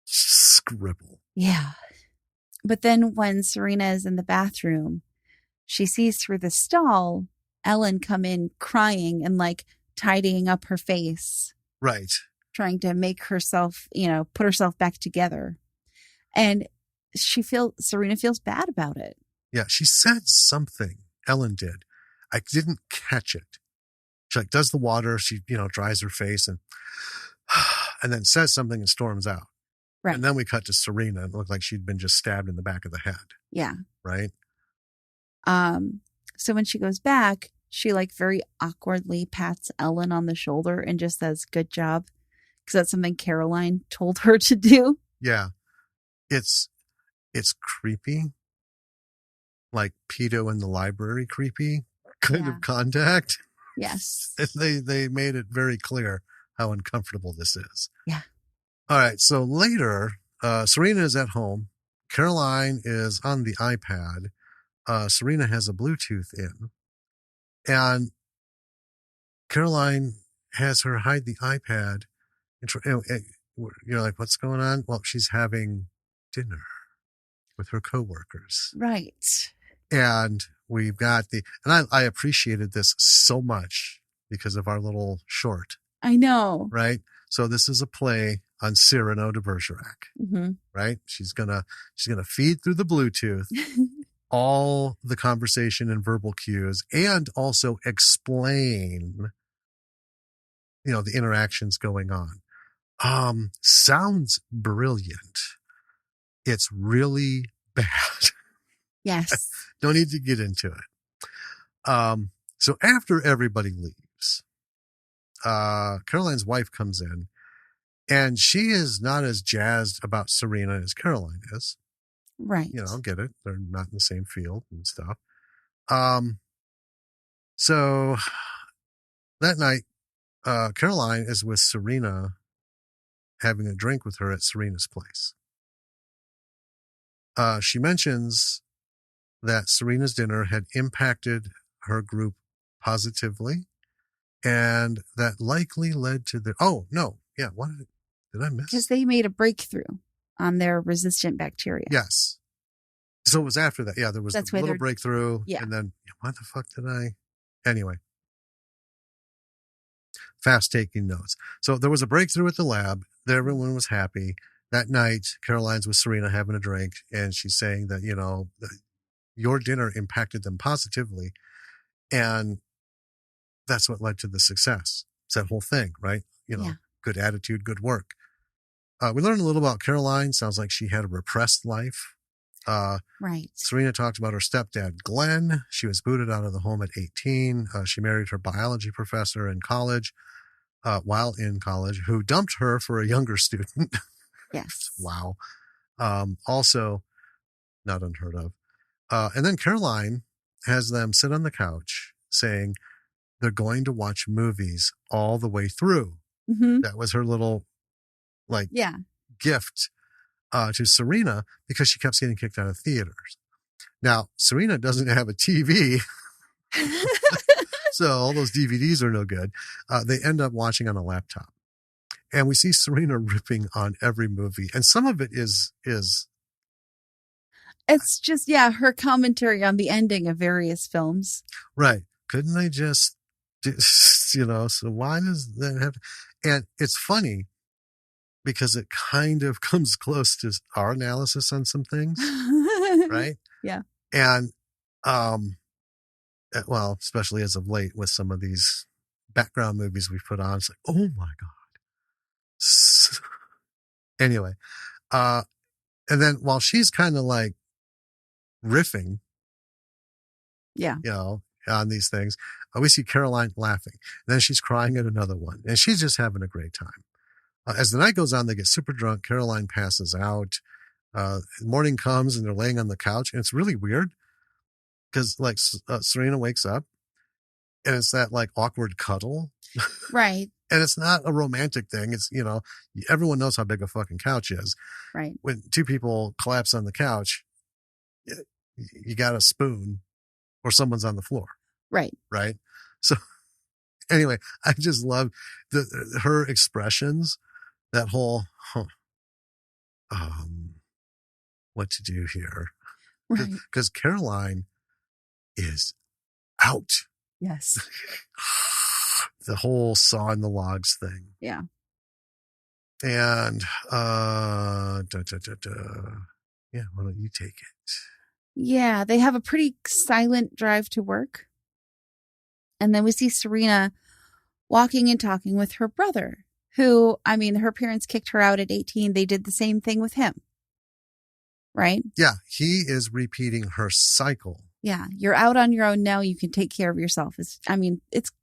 scribble. Yeah. But then when Serena is in the bathroom, she sees through the stall Ellen come in crying and like tidying up her face. Right. Trying to make herself, put herself back together. And Serena feels bad about it. Yeah, she said something. Ellen did. I didn't catch it. She like does the water. She, dries her face and then says something and storms out. Right. And then we cut to Serena. It looked like she'd been just stabbed in the back of the head. Yeah. Right. So when she goes back, she like very awkwardly pats Ellen on the shoulder and just says, "Good job." Because that's something Caroline told her to do. Yeah. It's creepy. Like pedo in the library creepy kind of contact. Yes. They made it very clear how uncomfortable this is. Yeah. All right. So later, Serena is at home. Caroline is on the iPad. Serena has a Bluetooth in. And Caroline has her hide the iPad. And you're like, what's going on? Well, she's having dinner with her coworkers. Right. And we've got and I appreciated this so much because of our little short. I know. Right. So this is a play on Cyrano de Bergerac. Mm-hmm. Right. She's gonna feed through the Bluetooth all the conversation and verbal cues and also explain, the interactions going on. Sounds brilliant. It's really bad. Yes. Don't need to get into it. So after everybody leaves, Caroline's wife comes in and she is not as jazzed about Serena as Caroline is. Right. I'll get it. They're not in the same field and stuff. So that night, Caroline is with Serena having a drink with her at Serena's place. She mentions that Serena's dinner had impacted her group positively, and that likely led to what did I miss? Because they made a breakthrough on their resistant bacteria. Yes. So it was after that. Yeah, there was a little breakthrough. Yeah. And then, what the fuck did I? Anyway. Fast taking notes. So there was a breakthrough at the lab. Everyone was happy. That night, Caroline's with Serena having a drink, and she's saying that, your dinner impacted them positively. And that's what led to the success. It's that whole thing, right? good attitude, good work. We learned a little about Caroline. Sounds like she had a repressed life. Right. Serena talked about her stepdad, Glenn. She was booted out of the home at 18. She married her biology professor in college, while in college, who dumped her for a younger student. Yes. Wow. Also not unheard of. And then Caroline has them sit on the couch saying they're going to watch movies all the way through. Mm-hmm. That was her little gift to Serena, because she kept getting kicked out of theaters. Now, Serena doesn't have a TV, so all those DVDs are no good. They end up watching on a laptop. And we see Serena ripping on every movie. And some of it is it's just, her commentary on the ending of various films. Right. Couldn't they just, so why does that have? And it's funny because it kind of comes close to our analysis on some things, right? Yeah. And, well, especially as of late with some of these background movies we've put on, it's like, oh my God. Anyway, and then while she's kind of like riffing, on these things, we see Caroline laughing. And then she's crying at another one, and she's just having a great time. As the night goes on, they get super drunk. Caroline passes out. Morning comes, and they're laying on the couch, and it's really weird because like Serena wakes up, and it's that like awkward cuddle, right? And it's not a romantic thing. It's, everyone knows how big a fucking couch is. Right. When two people collapse on the couch, you got a spoon or someone's on the floor. Right. Right. So anyway, I just love her expressions, that whole, what to do here. Right. Because Caroline is out. Yes. The whole sawing the logs thing. Yeah. And, yeah, why don't you take it? Yeah, they have a pretty silent drive to work. And then we see Serena walking and talking with her brother, who, her parents kicked her out at 18. They did the same thing with him. Right? Yeah, he is repeating her cycle. Yeah, you're out on your own now. You can take care of yourself. It's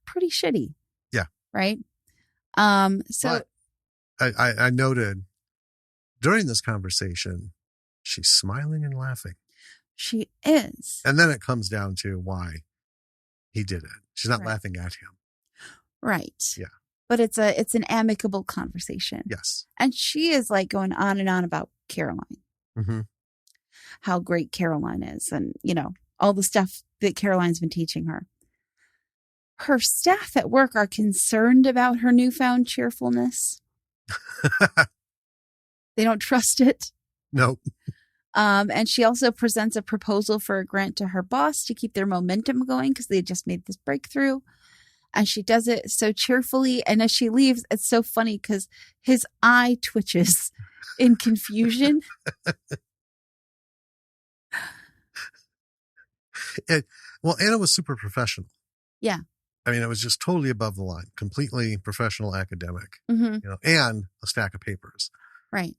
pretty shitty. Yeah. Right? So but I noted during this conversation, she's smiling and laughing. She is. And then it comes down to why he did it. She's not laughing at him. Right. Yeah. But it's an amicable conversation. Yes. And she is like going on and on about Caroline. Mm-hmm. How great Caroline is, and all the stuff that Caroline's been teaching her. Her staff at work are concerned about her newfound cheerfulness. They don't trust it. Nope. And she also presents a proposal for a grant to her boss to keep their momentum going because they just made this breakthrough. And she does it so cheerfully. And as she leaves, it's so funny because his eye twitches in confusion. Well, Anna was super professional. Yeah. It was just totally above the line, completely professional academic, mm-hmm. And a stack of papers. Right.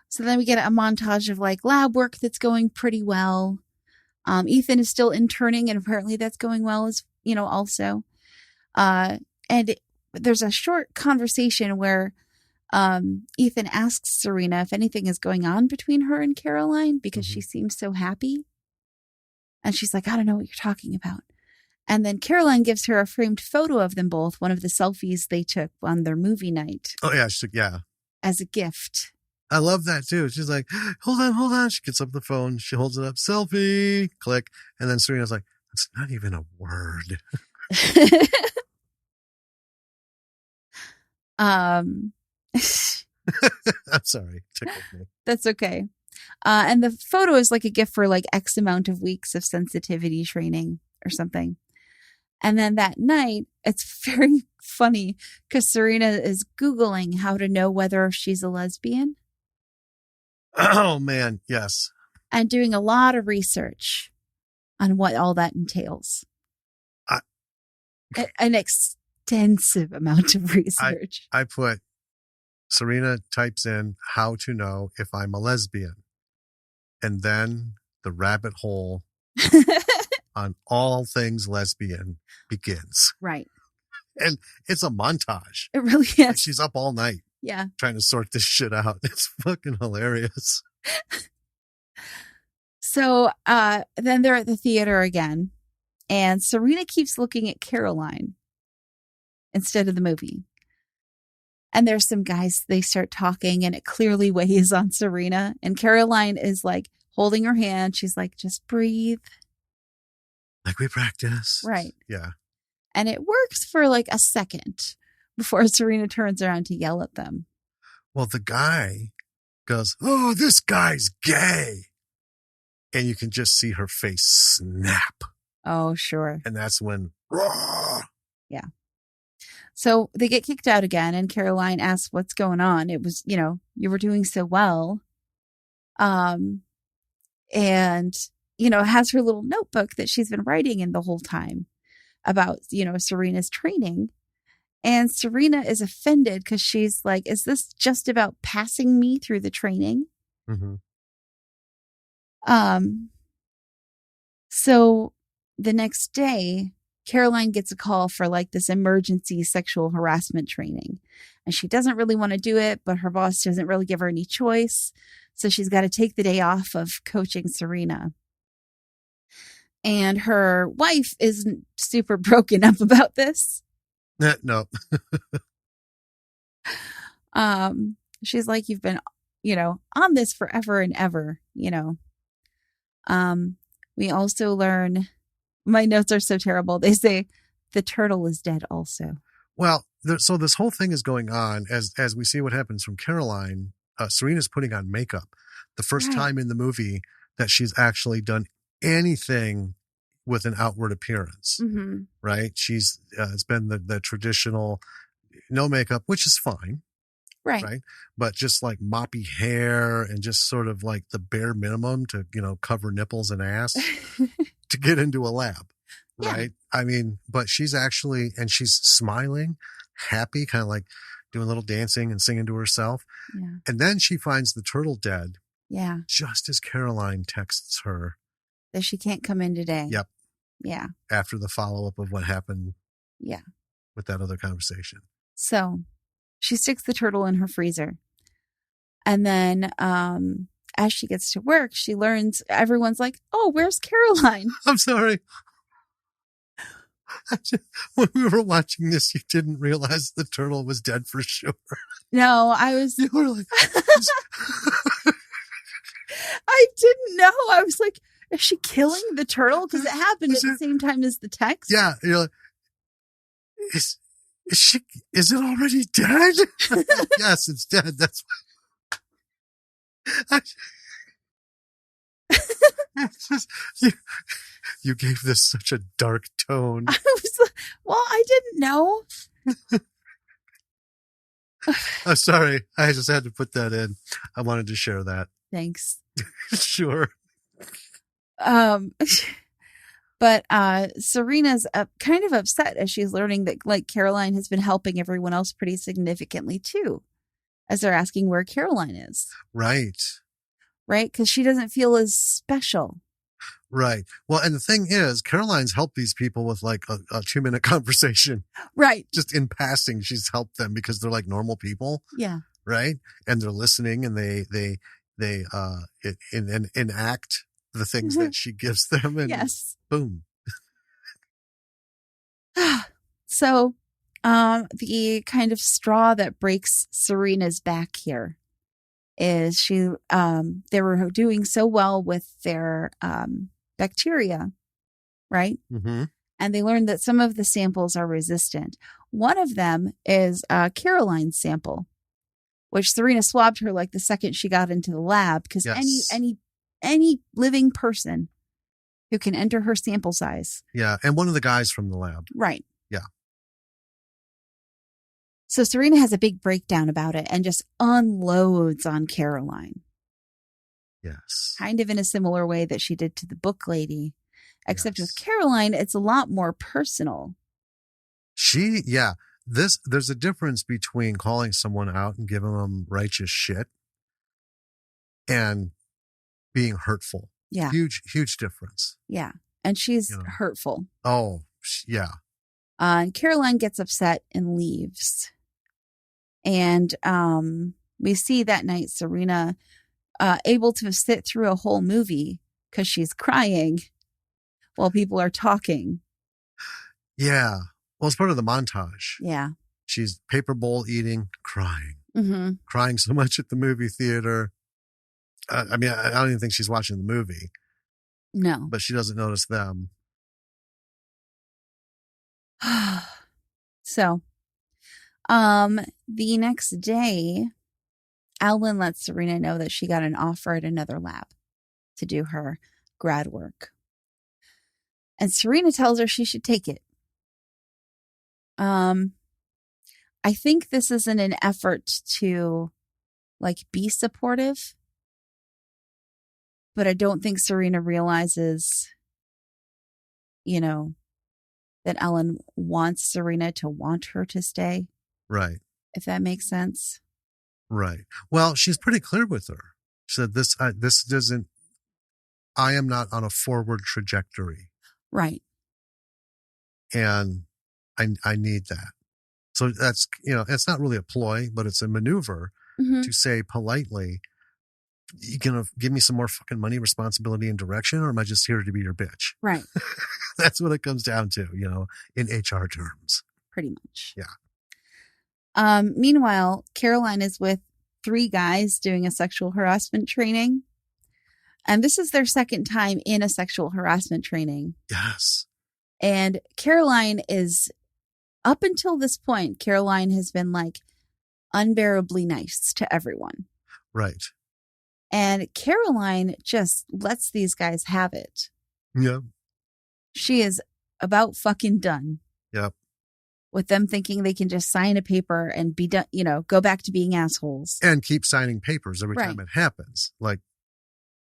So then we get a montage of like lab work that's going pretty well. Ethan is still interning, and apparently that's going well as, also. And there's a short conversation where Ethan asks Serena if anything is going on between her and Caroline because she seems so happy. And she's like, I don't know what you're talking about. And then Caroline gives her a framed photo of them both, one of the selfies they took on their movie night. Oh, yeah. She's like, yeah. As a gift. I love that, too. She's like, hold on. She gets up the phone. She holds it up. Selfie. Click. And then Serena's like, it's not even a word. I'm sorry. Tickled me. That's okay. And the photo is like a gift for like X amount of weeks of sensitivity training or something. And then that night, it's very funny because Serena is Googling how to know whether she's a lesbian. Oh, man. Yes. And doing a lot of research on what all that entails. extensive amount of research. I put, Serena types in how to know if I'm a lesbian. And then the rabbit hole on all things lesbian begins. Right. And it's a montage. It really is. Like she's up all night. Yeah. Trying to sort this shit out. It's fucking hilarious. So then they're at the theater again. And Serena keeps looking at Caroline instead of the movie. And there's some guys, they start talking and it clearly weighs on Serena. And Caroline is like holding her hand. She's like, just breathe. Like we practiced. Right. Yeah. And it works for like a second before Serena turns around to yell at them. Well, the guy goes, oh, this guy's gay. And you can just see her face snap. Oh, sure. And that's when, raw. Yeah. So they get kicked out again, and Caroline asks what's going on. It was, you were doing so well. And, has her little notebook that she's been writing in the whole time about, Serena's training. And Serena is offended because she's like, is this just about passing me through the training? Mm-hmm. So the next day, Caroline gets a call for like this emergency sexual harassment training. And she doesn't really want to do it, but her boss doesn't really give her any choice. So she's got to take the day off of coaching Serena. And her wife isn't super broken up about this. No. She's like, you've been, on this forever and ever, We also learn, my notes are so terrible. They say the turtle is dead also. Well, so this whole thing is going on as we see what happens from Caroline. Serena's putting on makeup. The first time in the movie that she's actually done anything with an outward appearance, right? She's it's been the traditional no makeup, which is fine, right? But just like moppy hair and just sort of like the bare minimum to cover nipples and ass to get into a lab, right? I mean, but she's actually, and she's smiling, happy, kind of like doing a little dancing and singing to herself. Yeah. And then she finds the turtle dead. Yeah. Just as Caroline texts her that she can't come in today. Yep. Yeah. After the follow-up of what happened. Yeah. With that other conversation. So she sticks the turtle in her freezer. And then as she gets to work, she learns, everyone's like, oh, where's Caroline? I'm sorry. When we were watching this, you didn't realize the turtle was dead for sure. No, I was. You were like, I didn't know. I was like, is she killing the turtle? Because it happened at the same time as the text. Yeah. You're like, is it already dead? Yes, it's dead. That's why. You gave this such a dark tone. I was like, well, I didn't know. I'm sorry. I just had to put that in. I wanted to share that. Thanks. Sure. But Serena's kind of upset as she's learning that like Caroline has been helping everyone else pretty significantly too, as they're asking where Caroline is. Right. Right? Because she doesn't feel as special. Right. Well, and the thing is, Caroline's helped these people with like a 2-minute conversation. Right. Just in passing, she's helped them because they're like normal people. Yeah. Right. And they're listening and they enact the things that she gives them. And yes. Boom. So, the kind of straw that breaks Serena's back here is they were doing so well with their bacteria, right? Mm-hmm. And they learned that some of the samples are resistant. One of them is Caroline's sample, which Serena swabbed her like the second she got into the lab, because any living person who can enter her sample size. Yeah, and one of the guys from the lab. Right. Yeah. So Serena has a big breakdown about it and just unloads on Caroline. Yes. Kind of in a similar way that she did to the book lady. Except yes. with Caroline, it's a lot more personal. There's a difference between calling someone out and giving them righteous shit and being hurtful. Yeah. Huge difference. Yeah. And she's You know. hurtful. Oh, yeah. And Caroline gets upset and leaves. And we see that night Serena able to sit through a whole movie because she's crying while people are talking. Yeah. Well, it's part of the montage. Yeah. She's paper bowl eating, crying. Mm-hmm. Crying so much at the movie theater. I mean, I don't even think she's watching the movie. No. But she doesn't notice them. So, the next day, Ellen lets Serena know that she got an offer at another lab to do her grad work. And Serena tells her she should take it. I think this is in an effort to be supportive. But I don't think Serena realizes, that Ellen wants Serena to want her to stay. Right. If that makes sense. Right. Well, she's pretty clear with her. She said, I am not on a forward trajectory. Right. And I need that. So that's, it's not really a ploy, but it's a maneuver to say politely, you going to give me some more fucking money, responsibility, and direction, or am I just here to be your bitch? Right. That's what it comes down to, in HR terms. Pretty much. Yeah. Meanwhile, Caroline is with 3 guys doing a sexual harassment training. And this is their second time in a sexual harassment training. Yes. And Caroline is, up until this point, Caroline has been unbearably nice to everyone. Right. And Caroline just lets these guys have it. Yep. She is about fucking done. Yep. With them thinking they can just sign a paper and be done, go back to being assholes. And keep signing papers every time it happens.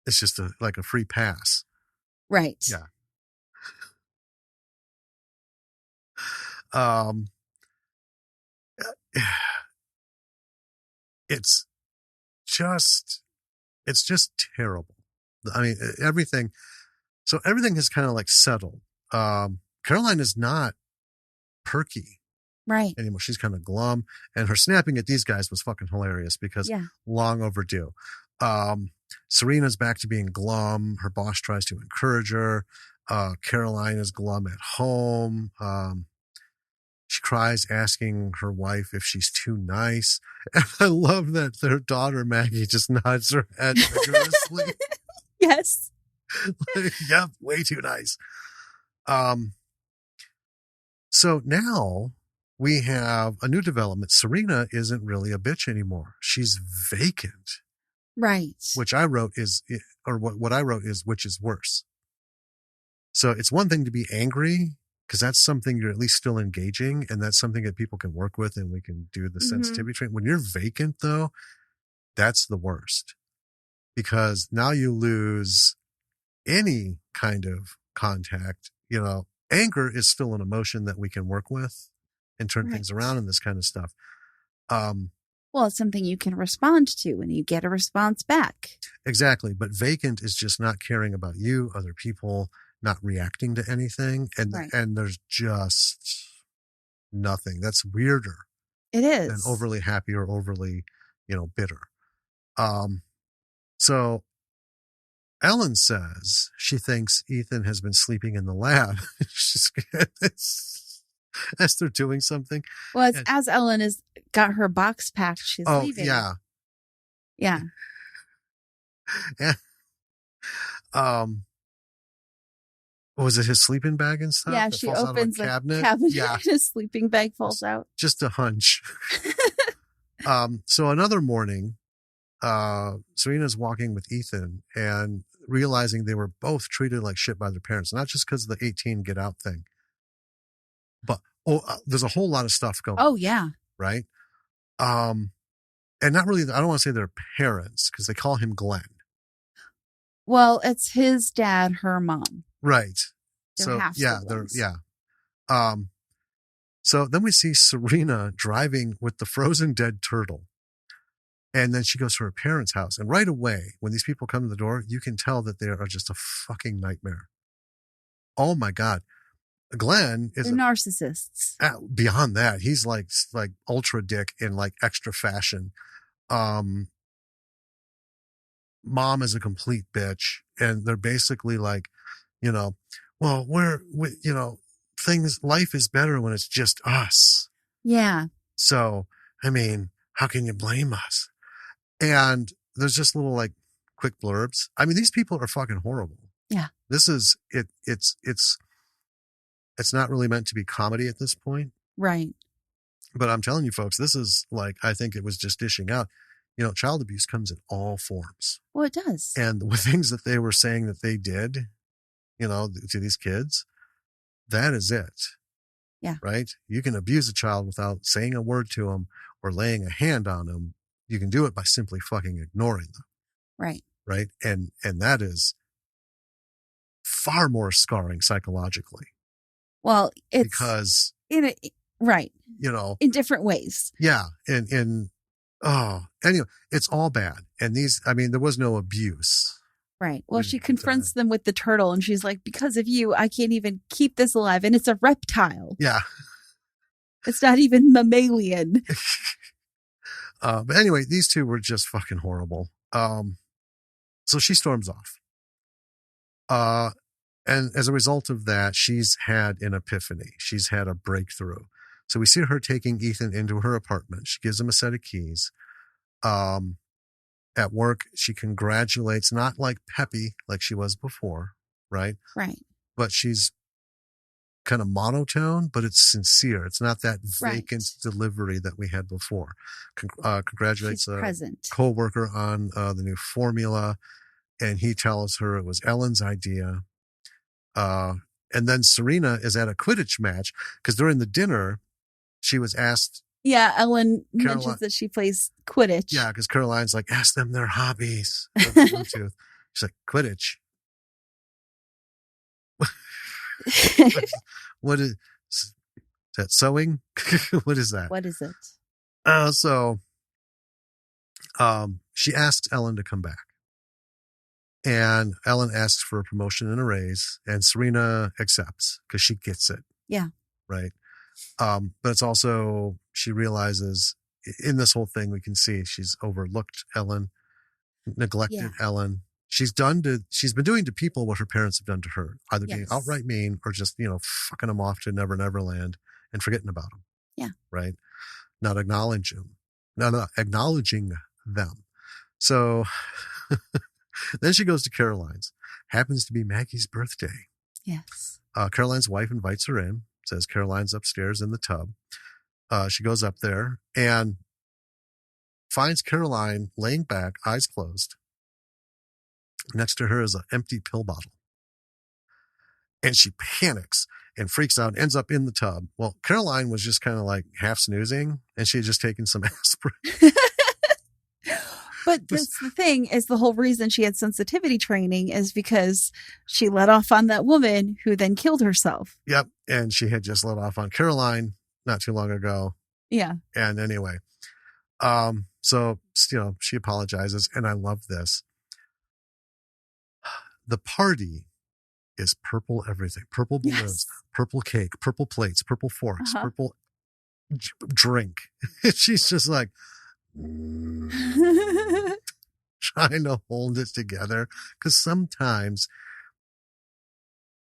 It's just a free pass. Right. Yeah. It's just terrible. I mean, everything is kind of settled. Caroline is not perky anymore. She's kind of glum, and her snapping at these guys was fucking hilarious because long overdue. Serena's back to being glum. Her boss tries to encourage her. Caroline is glum at home. She cries asking her wife if she's too nice. And I love that their daughter Maggie just nods her head vigorously. Yes. Yep, way too nice. So now we have a new development. Serena isn't really a bitch anymore. She's vacant. Right. Which I wrote is, or what I wrote is, which is worse. So it's one thing to be angry, because that's something you're at least still engaging, and that's something that people can work with, and we can do the sensitivity training. When you're vacant, though, that's the worst, because now you lose any kind of contact. Anger is still an emotion that we can work with and turn things around and this kind of stuff. Well, it's something you can respond to and you get a response back. Exactly. But vacant is just not caring about you, other people, not reacting to anything. And there's just nothing. That's weirder. It is. Than overly happy or overly, bitter. So Ellen says she thinks Ethan has been sleeping in the lab. As they're doing something. Well, as Ellen has got her box packed, she's leaving. Yeah. Yeah. Yeah. Was it his sleeping bag and stuff? Yeah, she opens the cabinet. Yeah. His sleeping bag falls out. Just a hunch. So another morning, Serena's walking with Ethan and realizing they were both treated like shit by their parents, not just because of the 18 get out thing, but there's a whole lot of stuff going on. Oh, yeah. Right? And not really, I don't want to say they're parents, because they call him Glenn. Well, it's his dad, her mom. Right. They're half siblings. Yeah. So then we see Serena driving with the frozen dead turtle. And then she goes to her parents' house. And right away, when these people come to the door, you can tell that they are just a fucking nightmare. Oh my God. Glenn is They're narcissists. Beyond that. He's like ultra dick in like extra fashion. Mom is a complete bitch. And they're basically like, well, life is better when it's just us. Yeah. So, I mean, how can you blame us? And there's just little like quick blurbs. I mean, these people are fucking horrible. Yeah. This is it. It's not really meant to be comedy at this point. Right. But I'm telling you folks, this is like, I think it was just dishing out, child abuse comes in all forms. Well, it does. And the things that they were saying that they did, to these kids, that is it. Yeah. Right. You can abuse a child without saying a word to them or laying a hand on them. You can do it by simply fucking ignoring them. Right. Right. And that is far more scarring psychologically. Well, it's because right. In different ways. Yeah. Anyway, it's all bad. And there was no abuse. Right. Well, she confronts them with the turtle and she's like, because of you, I can't even keep this alive. And it's a reptile. Yeah. It's not even mammalian. But anyway, these two were just fucking horrible. So she storms off. And as a result of that, she's had an epiphany. She's had a breakthrough. So we see her taking Ethan into her apartment. She gives him a set of keys. At work, she congratulates, not like peppy like she was before, right? Right. But she's kind of monotone, but it's sincere. It's not that vacant delivery that we had before. Congratulates a co-worker on the new formula, and he tells her it was Ellen's idea. And then Serena is at a Quidditch match because during the dinner, she was asked. Yeah, Ellen mentions that she plays Quidditch. Yeah, because Caroline's like, ask them their hobbies. Bluetooth. She's like, Quidditch. What is that? Sewing? What is that? What is it? So she asks Ellen to come back. And Ellen asks for a promotion and a raise, and Serena accepts because she gets it. Yeah. Right. But it's also, she realizes in this whole thing, we can see she's overlooked Ellen, neglected Ellen. She's been doing to people what her parents have done to her, either being outright mean or just, fucking them off to Never Never Land and forgetting about them. Yeah. Right. Not acknowledging them. So then she goes to Caroline's. Happens to be Maggie's birthday. Yes. Caroline's wife invites her in, says Caroline's upstairs in the tub. She goes up there and finds Caroline laying back, eyes closed. Next to her is an empty pill bottle. And she panics and freaks out, ends up in the tub. Well, Caroline was just kind of like half snoozing, and she had just taken some aspirin. But that's the thing, is the whole reason she had sensitivity training is because she let off on that woman who then killed herself. Yep. And she had just let off on Caroline not too long ago. Yeah. And anyway, so, she apologizes, and I love this. The party is purple everything. Purple balloons, purple cake, purple plates, purple forks, purple drink. She's just like trying to hold it together, because sometimes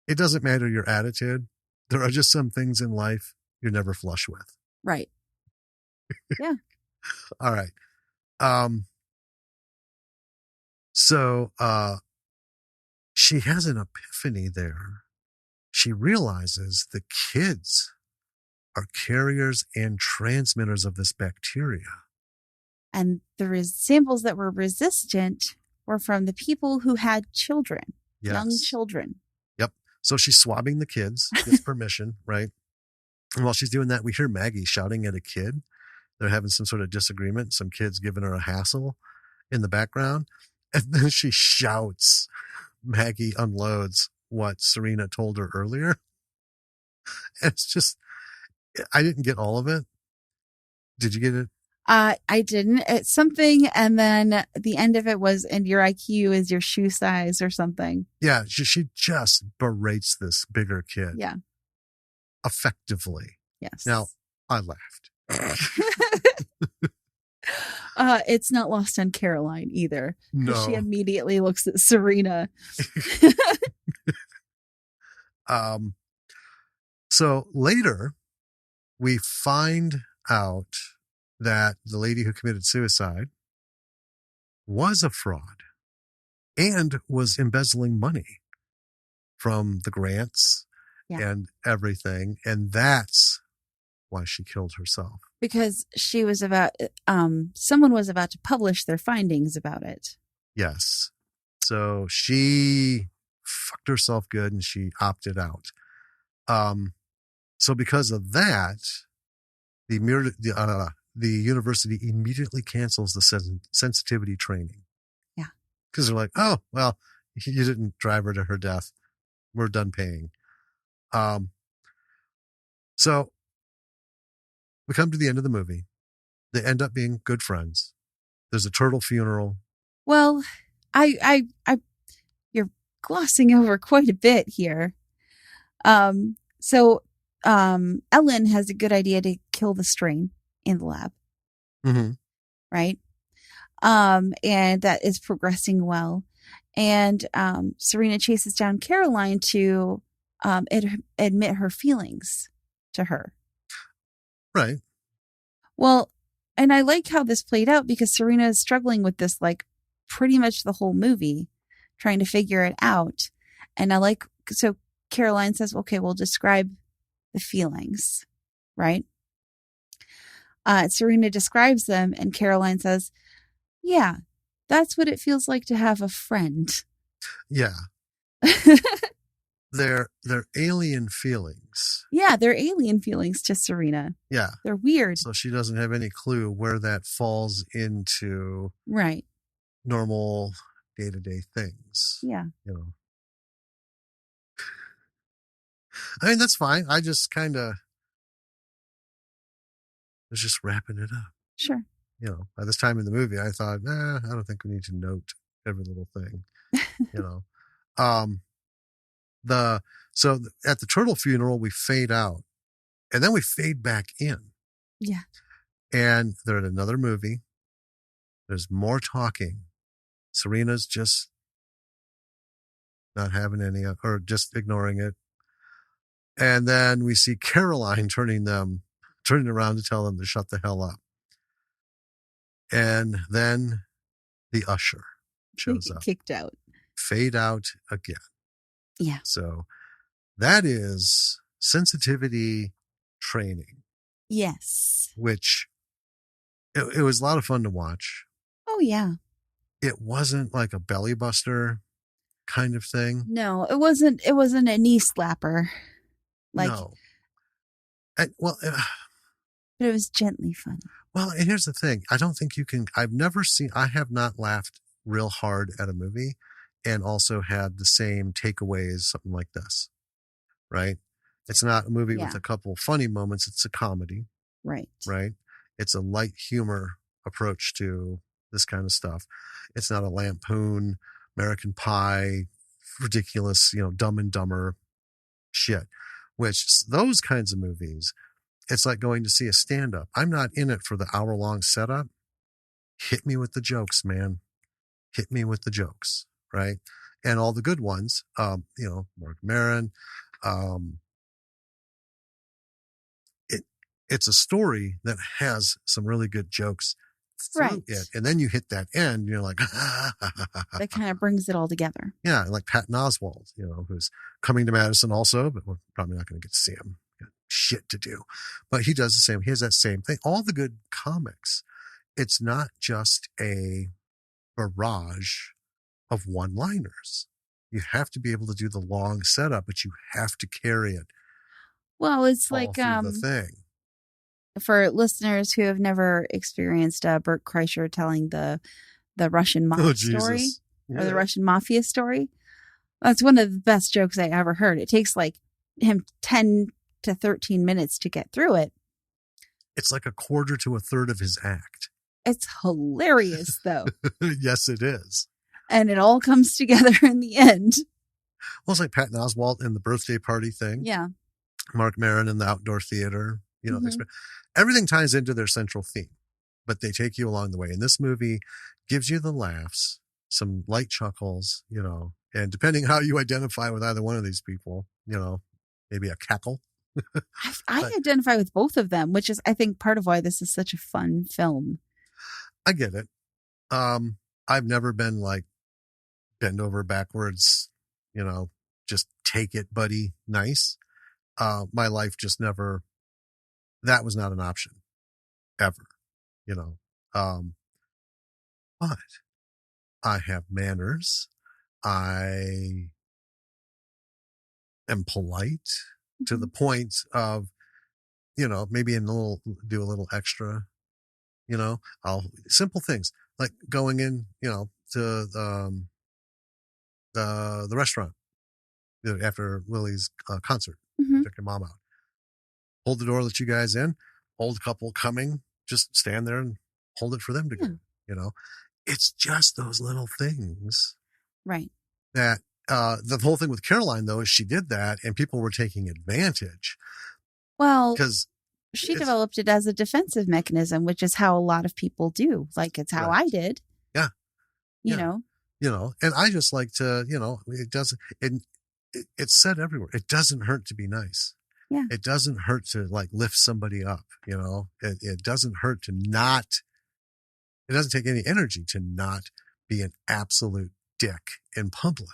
it doesn't matter your attitude. There are just some things in life you're never flush with. Right. Yeah. All right. So she has an epiphany there. She realizes the kids are carriers and transmitters of this bacteria. And the samples that were resistant were from the people who had children, young children. Yep. So she's swabbing the kids, gets permission, right? And while she's doing that, we hear Maggie shouting at a kid. They're having some sort of disagreement. Some kid's giving her a hassle in the background. And then she shouts. Maggie unloads what Serena told her earlier. And I didn't get all of it. Did you get it? I didn't. It's something, and then the end of it was, and your IQ is your shoe size or something. Yeah, she just berates this bigger kid. Yeah. Effectively. Yes. Now, I laughed. It's not lost on Caroline either. No. She immediately looks at Serena. So later, we find out that the lady who committed suicide was a fraud and was embezzling money from the grants and everything. And that's why she killed herself. Because she was about, someone was about to publish their findings about it. Yes. So she fucked herself good and she opted out. So because of that, the university immediately cancels the sensitivity training. Yeah. Because they're like, oh, well, you didn't drive her to her death. We're done paying. So we come to the end of the movie. They end up being good friends. There's a turtle funeral. Well, you're glossing over quite a bit here. So Ellen has a good idea to kill the strain in the lab. Mm-hmm. Right? And that is progressing well. And Serena chases down Caroline to admit her feelings to her. Right. Well, and I like how this played out because Serena is struggling with this like pretty much the whole movie, trying to figure it out. And so Caroline says, okay, we'll describe the feelings, right? Serena describes them and Caroline says, yeah, that's what it feels like to have a friend. Yeah. They're alien feelings. Yeah, they're alien feelings to Serena. Yeah. They're weird. So she doesn't have any clue where that falls into right. normal day-to-day things. Yeah. You know. I mean, that's fine. I just kind of was just wrapping it up. Sure. You know, by this time in the movie, I thought, I don't think we need to note every little thing. You know. So at the turtle funeral, we fade out and then we fade back in. Yeah. And they're in another movie. There's more talking. Serena's just not having any, or just ignoring it. And then we see Caroline turning around to tell them to shut the hell up. And then the usher shows up. Kicked out. Fade out again. Yeah. So that is sensitivity training. Yes. Which it was a lot of fun to watch. Oh, yeah. It wasn't like a belly buster kind of thing. No, it wasn't a knee slapper. No. But it was gently funny. Well, and here's the thing. I don't think you can, I have not laughed real hard at a movie and also had the same takeaways, something like this, right? It's not a movie with a couple funny moments. It's a comedy. Right. Right. It's a light humor approach to this kind of stuff. It's not a lampoon, American Pie, ridiculous, Dumb and Dumber shit, which those kinds of movies, it's like going to see a stand-up. I'm not in it for the hour-long setup. Hit me with the jokes, man. Hit me with the jokes, right? And all the good ones, Mark Maron. It's a story that has some really good jokes through it. And then you hit that end, and you're like, that kind of brings it all together. Yeah, like Patton Oswalt, who's coming to Madison also, but we're probably not going to get to see him. Got shit to do. But he does the same. He has that same thing. All the good comics, it's not just a barrage of one-liners. You have to be able to do the long setup, but you have to carry it. Well, it's like the thing. For listeners who have never experienced Bert Kreischer telling the Russian mob story or the Russian mafia story, that's one of the best jokes I ever heard. It takes like him 10 to 13 minutes to get through it. It's like a quarter to a third of his act. It's hilarious, though. Yes, it is. And it all comes together in the end. Well, it's like Patton Oswalt in the birthday party thing. Yeah. Mark Maron in the outdoor theater. You know, Mhm. everything ties into their central theme, but they take you along the way. And this movie gives you the laughs, some light chuckles, you know, and depending how you identify with either one of these people, you know, maybe a cackle. I But identify with both of them, which is, I think, part of why this is such a fun film. I get it. I've never been like bend over backwards, you know, just take it, buddy, nice. My life just never, that was not an option ever, you know. But I have manners. I am polite to the point of, you know, maybe do a little extra, you know, simple things like going in, you know, to the restaurant after Lily's concert. Mm-hmm. Took your mom out. Hold the door, let you guys in. Old couple coming, just stand there and hold it for them to go. You know, it's just those little things. Right. That the whole thing with Caroline, though, is she did that and people were taking advantage. Well, because she developed it as a defensive mechanism, which is how a lot of people do. Like, it's how I did. Yeah. You know? You know, and I just like to, you know, it's said everywhere. It doesn't hurt to be nice. Yeah. It doesn't hurt to like lift somebody up, you know. It doesn't hurt to not, it doesn't take any energy to not be an absolute dick in public,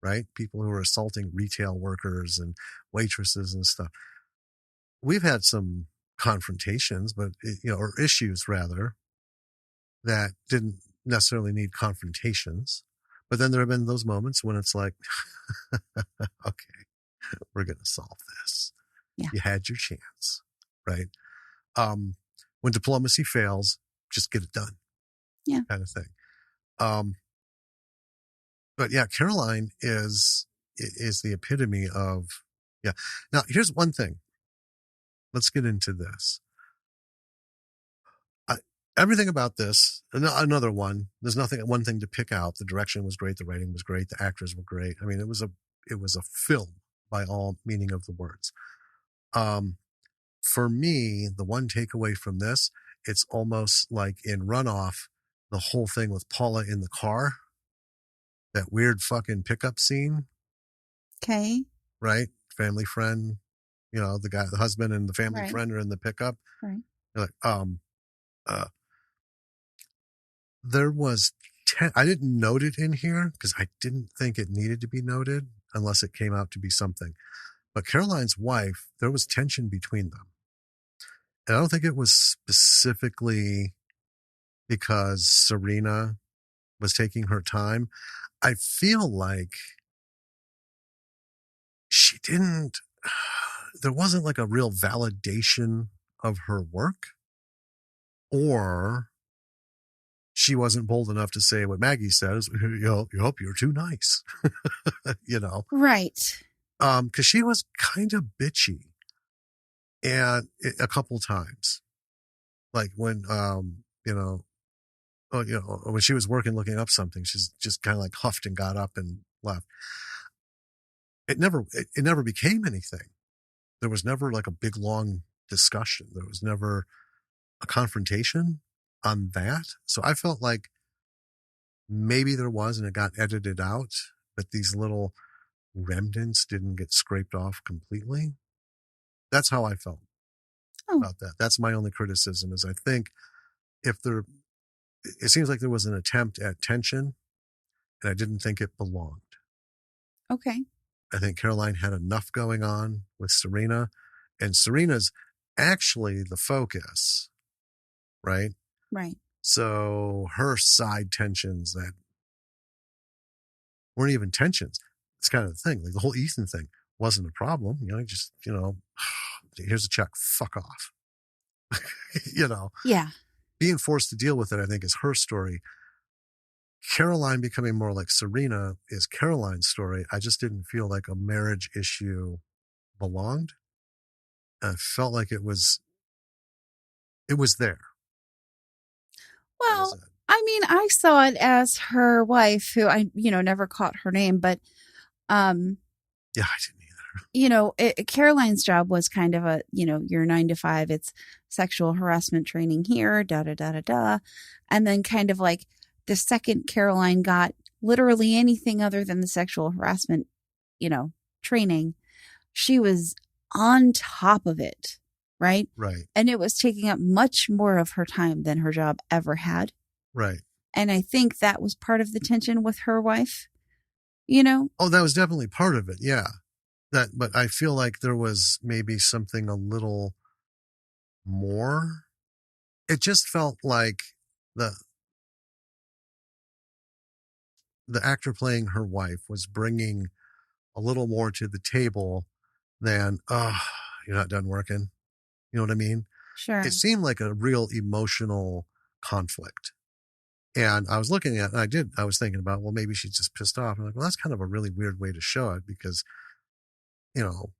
right? People who are assaulting retail workers and waitresses and stuff. We've had some confrontations, but, you know, or issues rather, that didn't necessarily need confrontations. But then there have been those moments when it's like, okay, we're going to solve this. Yeah. You had your chance, right? When diplomacy fails, just get it done. Yeah. Kind of thing. But yeah, Caroline is the epitome of, yeah. Now, here's one thing. Let's get into this. Everything about this, another one, there's one thing to pick out. The direction was great. The writing was great. The actors were great. I mean, it was a film by all meaning of the words. For me, the one takeaway from this, it's almost like in Runoff, the whole thing with Paula in the car, that weird fucking pickup scene. Okay. Right? Family friend, you know, the husband and the family friend are in the pickup. Right. You're like, there was I didn't note it in here because I didn't think it needed to be noted unless it came out to be something. But Caroline's wife, there was tension between them. And I don't think it was specifically because Serena was taking her time. I feel like there wasn't like a real validation of her work, or she wasn't bold enough to say what Maggie says, you hope you're too nice, you know? Right. Cause she was kind of bitchy and a couple times, like when, when she was working, looking up something, she's just kind of like huffed and got up and left. It never became anything. There was never like a big, long discussion. There was never a confrontation on that. So I felt like maybe there was, and it got edited out, but these little remnants didn't get scraped off completely. That's how I felt about that. That's my only criticism is I think it seems like there was an attempt at tension and I didn't think it belonged. Okay. I think Caroline had enough going on with Serena, and Serena's actually the focus, right? Right. So her side tensions that weren't even tensions. It's kind of the thing. Like the whole Ethan thing wasn't a problem. You know, just, you know, here's a check, fuck off. You know? Yeah. Being forced to deal with it, I think, is her story. Caroline becoming more like Serena is Caroline's story. I just didn't feel like a marriage issue belonged. I felt like it was there. That was Well, it. I mean, I saw it as her wife, who I, never caught her name, but, um, Yeah, I didn't either. Caroline's job was kind of a, your 9 to 5, it's sexual harassment training here, da da da da da. And then kind of like the second Caroline got literally anything other than the sexual harassment, training, she was on top of it, right? Right. And it was taking up much more of her time than her job ever had. Right. And I think that was part of the tension with her wife, Oh, that was definitely part of it. Yeah. But I feel like there was maybe something a little more. It just felt like the the actor playing her wife was bringing a little more to the table than, oh, you're not done working. You know what I mean? Sure. It seemed like a real emotional conflict. And I was looking at it, and I was thinking about, well, maybe she's just pissed off. I'm like, well, that's kind of a really weird way to show it because, you know,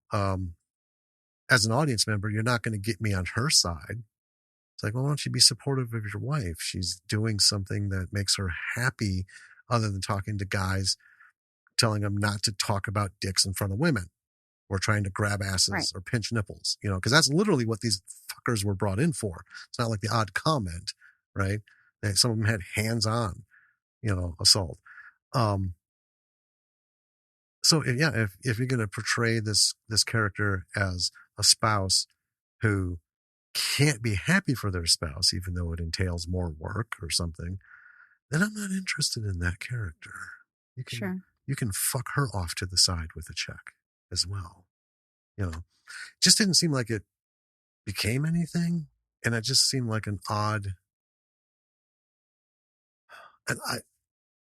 as an audience member, you're not going to get me on her side. It's like, well, why don't you be supportive of your wife? She's doing something that makes her happy other than talking to guys, telling them not to talk about dicks in front of women or trying to grab asses Right. or pinch nipples, because that's literally what these fuckers were brought in for. It's not like the odd comment, right? Some of them had hands-on, assault. So yeah, if you're going to portray this character as a spouse who can't be happy for their spouse, even though it entails more work or something, then I'm not interested in that character. Sure. You can fuck her off to the side with a check as well. Just didn't seem like it became anything, and it just seemed like an odd. And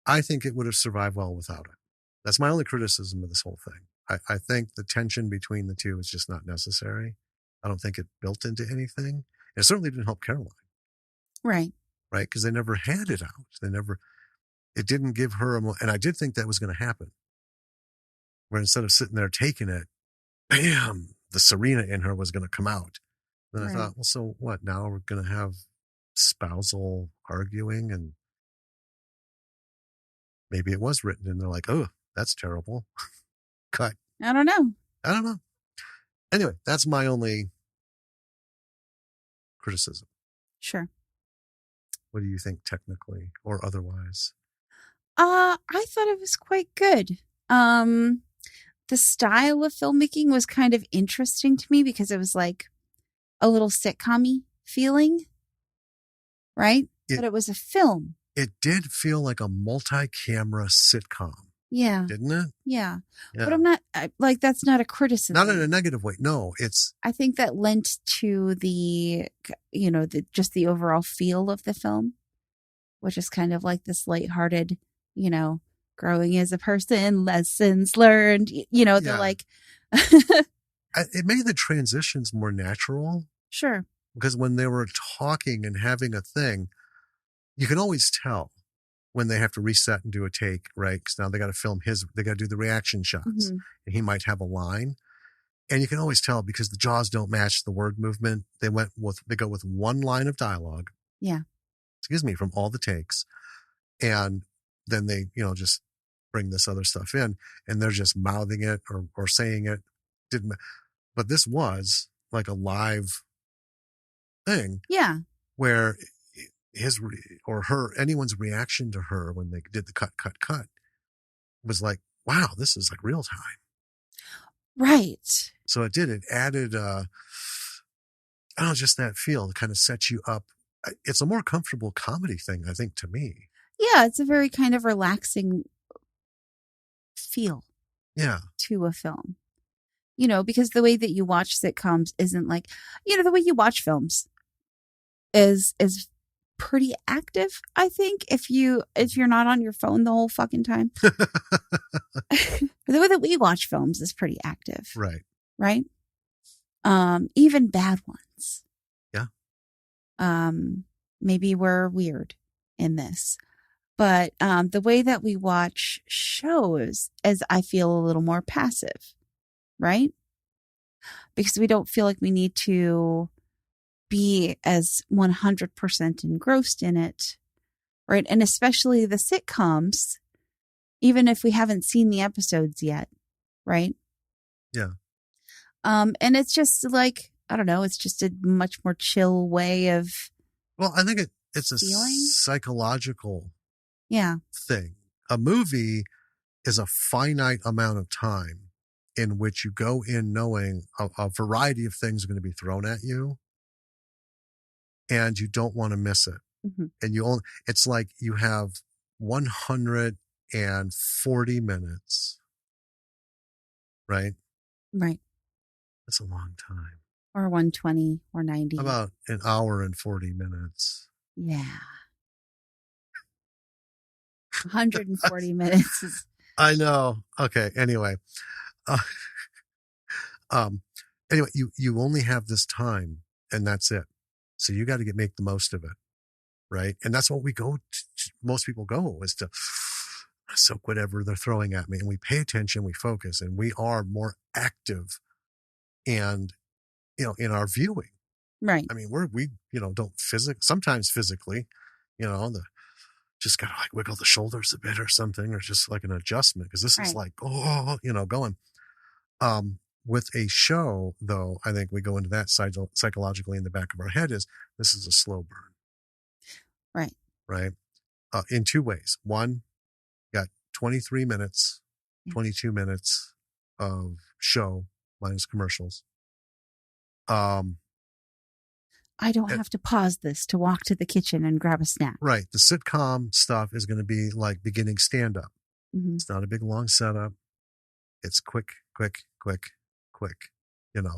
I think it would have survived well without it. That's my only criticism of this whole thing. I think the tension between the two is just not necessary. I don't think it built into anything. It certainly didn't help Caroline. Right. Right? Because they never had it out. It didn't give her and I did think that was going to happen. Where instead of sitting there taking it, bam, the Serena in her was going to come out. Then I thought, well, so what? Now we're going to have spousal arguing, and maybe it was written and they're like, oh, that's terrible. Cut. I don't know. Anyway, that's my only criticism. Sure. What do you think technically or otherwise? I thought it was quite good. The style of filmmaking was kind of interesting to me because it was like a little sitcom-y feeling, right? But it was a film. It did feel like a multi-camera sitcom. Yeah. Didn't it? Yeah. But I'm not, that's not a criticism. Not in a negative way. No, I think that lent to the, just the overall feel of the film, which is kind of like this lighthearted, growing as a person, lessons learned, they're like. It made the transitions more natural. Sure. Because when they were talking and having a thing, you can always tell when they have to reset and do a take, right? Because now they got to film they got to do the reaction shots, and he might have a line. And you can always tell because the jaws don't match the word movement. They go with one line of dialogue. Yeah. From all the takes. And then they, just bring this other stuff in and they're just mouthing it or saying it. But this was like a live thing. Yeah. Where anyone's reaction to her when they did the cut was like, wow, this is like real time. Right. So it added, just that feel to kind of set you up. It's a more comfortable comedy thing, I think, to me. Yeah. It's a very kind of relaxing feel. Yeah. To a film, because the way that you watch sitcoms isn't like, the way you watch films is pretty active. I think if you're not on your phone the whole fucking time, the way that we watch films is pretty active. Right. Right. Even bad ones. Yeah. Maybe we're weird in this, but the way that we watch shows is, I feel, a little more passive. Right. because we don't feel like we need to be as 100% engrossed in it. Right. And especially the sitcoms, even if we haven't seen the episodes yet. Right. Yeah. And it's just like, I don't know, it's just a much more chill way of. Well, I think it's a feeling? psychological Yeah. thing. A movie is a finite amount of time in which you go in knowing a variety of things are going to be thrown at you, and you don't want to miss it. Mm-hmm. And it's like you have 140 minutes, right? Right. That's a long time. Or 120 or 90. About an hour and 40 minutes. Yeah. 140 minutes is. I know. Okay. Anyway, anyway, you only have this time, and that's it. So you got to make the most of it, right? And that's what we go to, most people go is to soak whatever they're throwing at me, and we pay attention, we focus, and we are more active, and in our viewing. Right. I mean, we don't sometimes physically, just gotta like wiggle the shoulders a bit or something, or just like an adjustment, because this is like going. With a show, though, I think we go into that side psychologically in the back of our head is this is a slow burn. Right. In two ways. One, got 23 minutes, 22 minutes of show minus commercials. I don't have to pause this to walk to the kitchen and grab a snack. Right. The sitcom stuff is going to be like beginning stand-up. Mm-hmm. It's not a big, long setup. It's quick. You're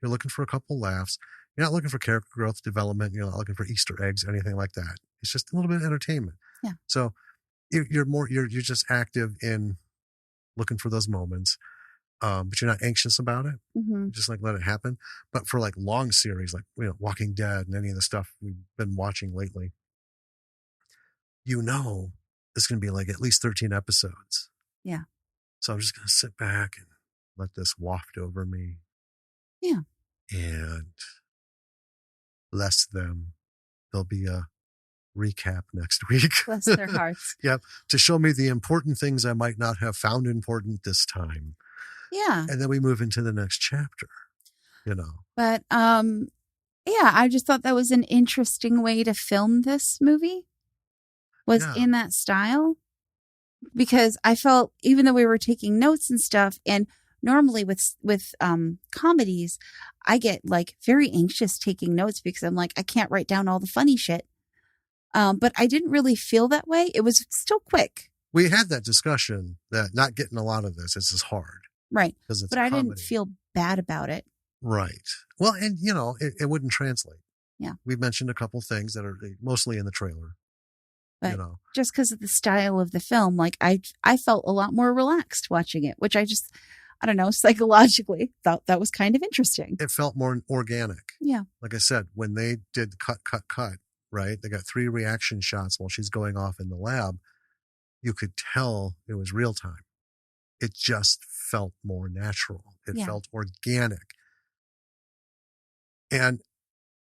looking for a couple laughs. You're not looking for character growth, development. You're not looking for Easter eggs, anything like that. It's just a little bit of entertainment. Yeah. So you're just active in looking for those moments. But you're not anxious about it. Mm-hmm. Just like let it happen. But for like long series, like Walking Dead and any of the stuff we've been watching lately, it's going to be like at least 13 episodes. Yeah. So I'm just going to sit back and let this waft over me. Yeah. And bless them. There'll be a recap next week. Bless their hearts. Yep. To show me the important things I might not have found important this time. Yeah. And then we move into the next chapter, But, I just thought that was an interesting way to film this movie, was in that style. Because I felt, even though we were taking notes and stuff, and normally with comedies, I get like very anxious taking notes because I'm like, I can't write down all the funny shit. But I didn't really feel that way. It was still quick. We had that discussion that not getting a lot of this is hard. Right. But I didn't feel bad about it. Right. Well, and it wouldn't translate. Yeah. We've mentioned a couple things that are mostly in the trailer. But just because of the style of the film, like I felt a lot more relaxed watching it, which I don't know, psychologically thought that was kind of interesting. It felt more organic. Yeah. Like I said, when they did cut, right? They got 3 reaction shots while she's going off in the lab. You could tell it was real time. It just felt more natural. It felt organic. And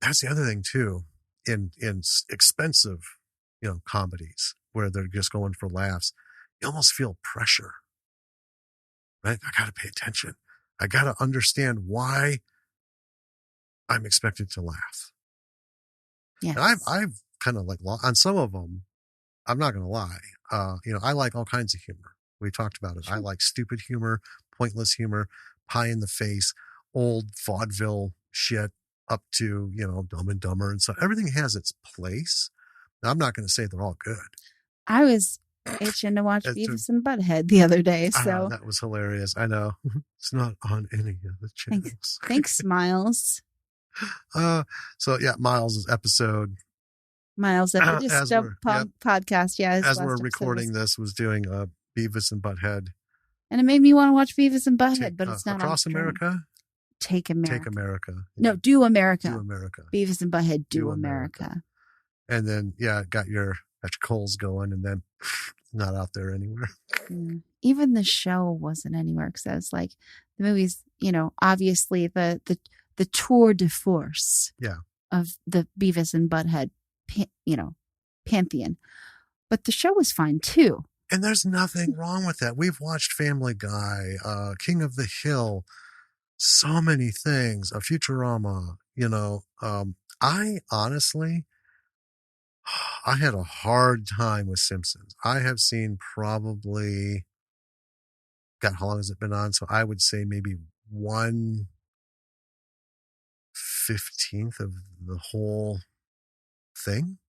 that's the other thing too, in expensive, comedies where they're just going for laughs, you almost feel pressure, right? I got to pay attention. I got to understand why I'm expected to laugh. Yeah. I've kind of like on some of them, I'm not going to lie. I like all kinds of humor. We talked about it. Sure. I like stupid humor, pointless humor, pie in the face, old vaudeville shit up to, Dumb and Dumber and stuff. Everything has its place. Now, I'm not going to say they're all good. I was itching to watch Beavis and Butthead the other day. So that was hilarious. I know. It's not on any of the channels. Thanks, Miles. Miles' episode. Miles at the podcast. Yeah. As we're recording this, was doing Beavis and Butthead. And it made me want to watch Beavis and Butthead, but it's not Across America? Take America. Take America. No, Do America. Do America. Beavis and Butthead, Do America. And then, got your coals going, and then not out there anywhere. even the show wasn't anywhere because I was like, the movie's, obviously the tour de force Yeah. of the Beavis and Butthead, pantheon. But the show was fine too. And there's nothing wrong with that. We've watched Family Guy, King of the Hill, so many things, Futurama, I honestly, I had a hard time with Simpsons. I have seen probably, God, how long has it been on? So I would say maybe 1/15 of the whole thing.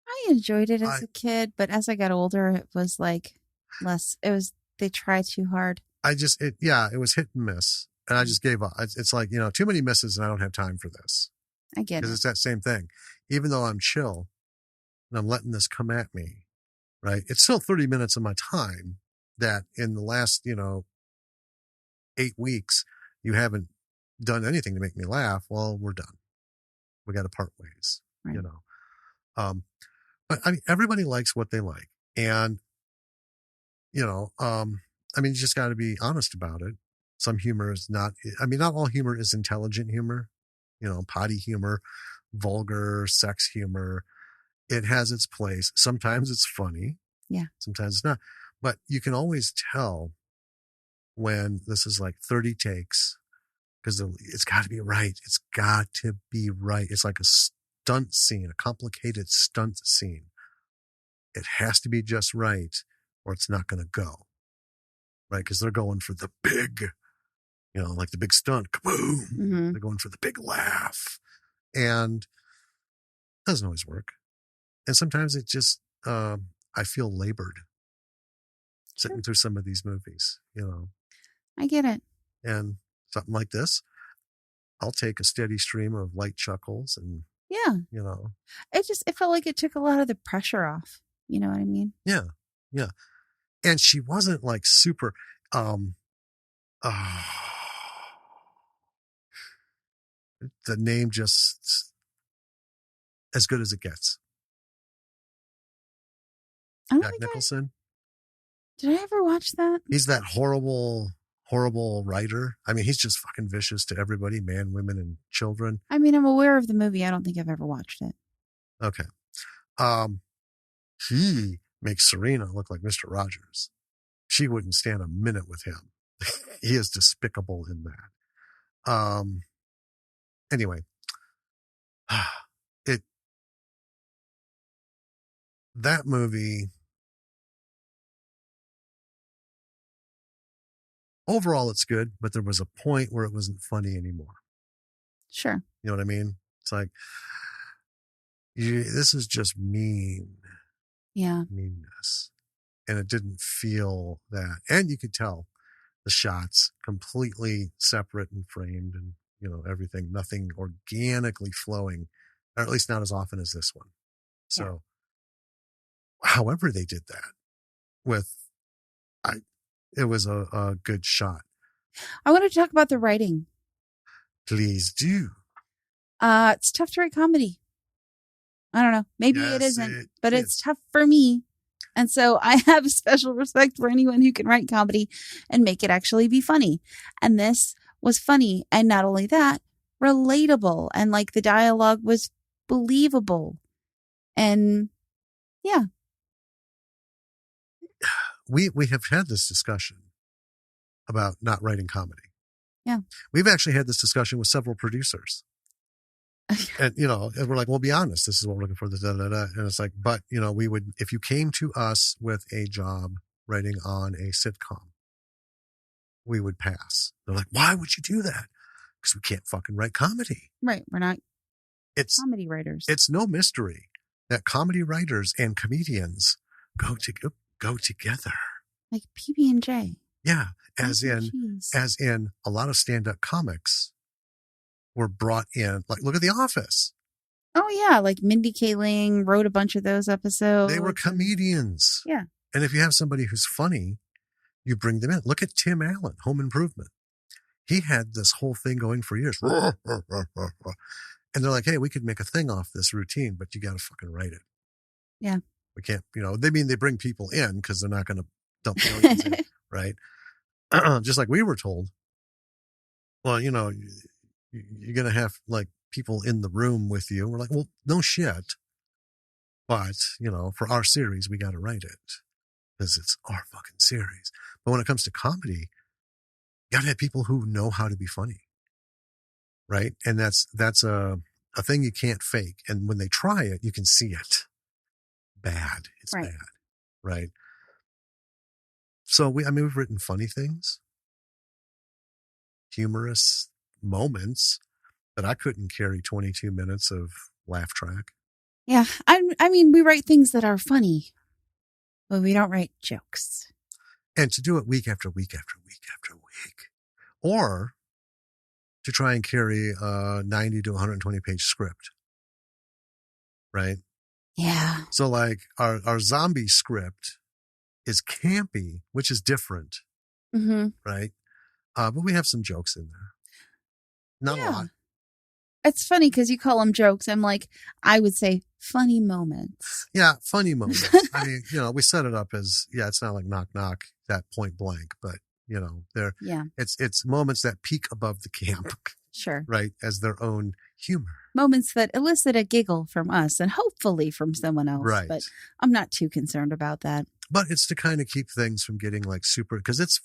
I enjoyed it as a kid, but as I got older, it was like they try too hard. It was hit and miss. And I just gave up. It's like, too many misses and I don't have time for this. I get it. Because it's that same thing. Even though I'm chill and I'm letting this come at me, right? It's still 30 minutes of my time that in the last, 8 weeks, you haven't done anything to make me laugh. Well, we're done. We got to part ways, right. But I mean, everybody likes what they like. And, you just got to be honest about it. Some humor is not all humor is intelligent humor, potty humor, vulgar sex humor. It has its place. Sometimes it's funny. Yeah. Sometimes it's not. But you can always tell when this is like 30 takes because it's got to be right. It's got to be right. It's like a stunt scene, a complicated stunt scene. It has to be just right or it's not going to go. Right? Because they're going for the big, like the big stunt, kaboom. Mm-hmm. They're going for the big laugh. And it doesn't always work. And sometimes it just, I feel labored sitting through some of these movies, I get it. And something like this, I'll take a steady stream of light chuckles and, yeah. It felt like it took a lot of the pressure off. You know what I mean? Yeah. Yeah. And she wasn't like super, the name just as good as it gets. Jack Nicholson. Did I ever watch that? He's that horrible writer. I mean, he's just fucking vicious to everybody, man, women, and children. I mean, I'm aware of the movie. I don't think I've ever watched it. Okay. He makes Serena look like Mr. Rogers. She wouldn't stand a minute with him. He is despicable in that. Anyway, that movie, overall it's good, but there was a point where it wasn't funny anymore. Sure. You know what I mean? It's like, this is just mean. Yeah. Meanness. And it didn't feel that. And you could tell the shots completely separate and framed and, everything, nothing organically flowing, or at least not as often as this one. So, however they did that it was a good shot. I want to talk about the writing. Please do. It's tough to write comedy. I don't know. Maybe it isn't, but it's tough for me. And so I have a special respect for anyone who can write comedy and make it actually be funny. And this was funny. And not only that, relatable. And like the dialogue was believable. And yeah. We have had this discussion about not writing comedy. Yeah. We've actually had this discussion with several producers. And, and we're like, well, be honest, this is what we're looking for. And it's like, but, we would, if you came to us with a job writing on a sitcom, we would pass. They're like, why would you do that? Because we can't fucking write comedy. Right. We're not comedy writers. It's no mystery that comedy writers and comedians go together. Like PB&J. Yeah. As in a lot of stand-up comics were brought in, like, look at The Office. Oh, yeah. Like Mindy Kaling wrote a bunch of those episodes. They were comedians. Yeah. And if you have somebody who's funny, you bring them in. Look at Tim Allen, Home Improvement. He had this whole thing going for years. And they're like, hey, we could make a thing off this routine, but you got to fucking write it. Yeah. We can't, they bring people in because they're not going to dump millions in, right? Just like we were told, well, you're going to have like people in the room with you. We're like, well, no shit. But, for our series, we got to write it because it's our fucking series. But when it comes to comedy, you got to have people who know how to be funny. Right. And that's a thing you can't fake. And when they try it, you can see it. Bad. It's Right. bad. Right. So we've written funny things, humorous moments, but I couldn't carry 22 minutes of laugh track. Yeah. I mean, we write things that are funny, but we don't write jokes. And to do it week after week after week after week, or to try and carry a 90 to 120 page script. Right. Yeah. So like our zombie script is campy, which is different. Mm-hmm. Right. But we have some jokes in there. Not a lot. It's funny because you call them jokes. I'm like, I would say funny moments. Yeah, funny moments. I mean, we set it up as, it's not like knock, knock, that point blank, but, it's moments that peak above the camp. Sure. Right, as their own humor. Moments that elicit a giggle from us and hopefully from someone else. Right. But I'm not too concerned about that. But it's to kind of keep things from getting like super, because it's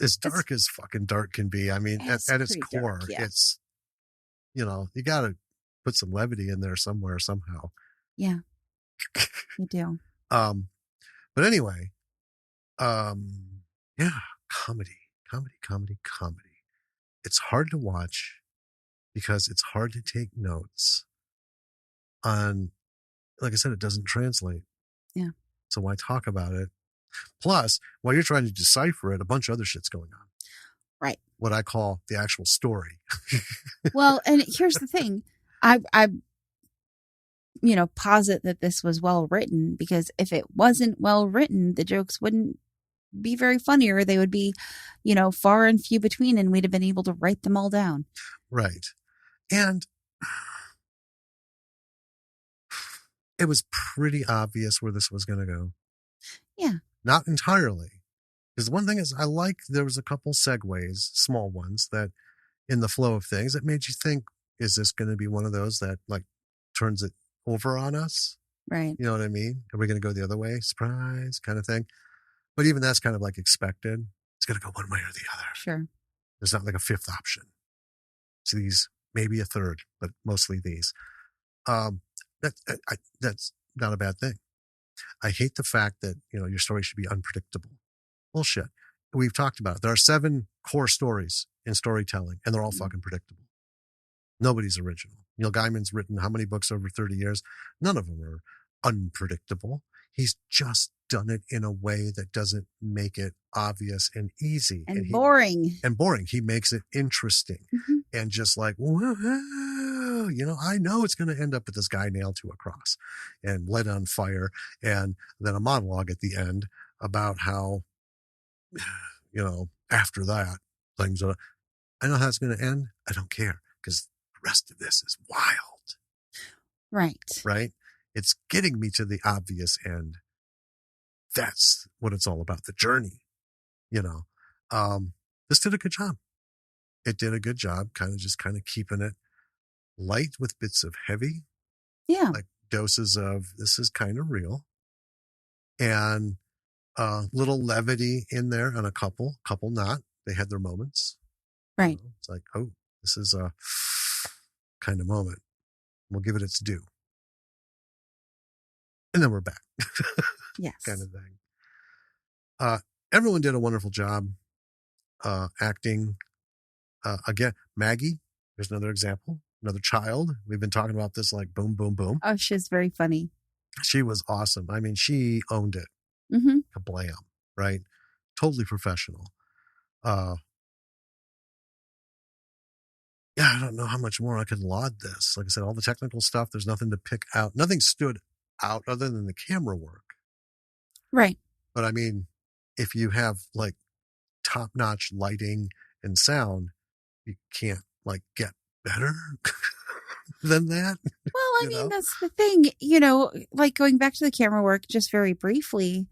as dark as fucking dark can be. I mean, at its core, dark, yeah. It's, you got to put some levity in there somewhere, somehow. Yeah, you do. But anyway, comedy. It's hard to watch because it's hard to take notes on, like I said, it doesn't translate. Yeah. So why talk about it? Plus, while you're trying to decipher it, a bunch of other shit's going on. Right. What I call the actual story. Well, and here's the thing. I posit that this was well written, because if it wasn't well written, the jokes wouldn't be very funny, or they would be, far and few between, and we'd have been able to write them all down. Right. And it was pretty obvious where this was going to go. Yeah. Not entirely. Because one thing is, there was a couple segues, small ones, that in the flow of things that made you think, is this going to be one of those that like turns it over on us? Right. You know what I mean? Are we going to go the other way? Surprise kind of thing. But even that's kind of like expected. It's going to go one way or the other. Sure. There's not like a fifth option. So these, maybe a third, but mostly these. That's not a bad thing. I hate the fact that, your story should be unpredictable. Bullshit. We've talked about it. There are 7 core stories in storytelling, and they're all fucking predictable. Nobody's original. Neil Gaiman's written how many books over 30 years? None of them are unpredictable. He's just done it in a way that doesn't make it obvious and easy. And boring. He makes it interesting. Mm-hmm. And just like, whoa, I know it's going to end up with this guy nailed to a cross and lit on fire. And then a monologue at the end about how, after that, things are, I know how it's going to end. I don't care, because the rest of this is wild. Right. Right? It's getting me to the obvious end. That's what it's all about, the journey. This did a good job. It did a good job kind of keeping it light with bits of heavy. Yeah. Like doses of, this is kind of real. And little levity in there, and a couple not. They had their moments. Right. It's like, oh, this is a kind of moment. We'll give it its due. And then we're back. Yes. Kind of thing. Everyone did a wonderful job acting. Again, Maggie, there's another example, another child. We've been talking about this like boom, boom, boom. Oh, she's very funny. She was awesome. I mean, she owned it. Mm-hmm. Kablam, right? Totally professional. I don't know how much more I could laud this. Like I said, all the technical stuff, there's nothing to pick out. Nothing stood out other than the camera work. Right. But I mean, if you have like top-notch lighting and sound, you can't like get better than that. Well, I mean, that's the thing, like going back to the camera work just very briefly.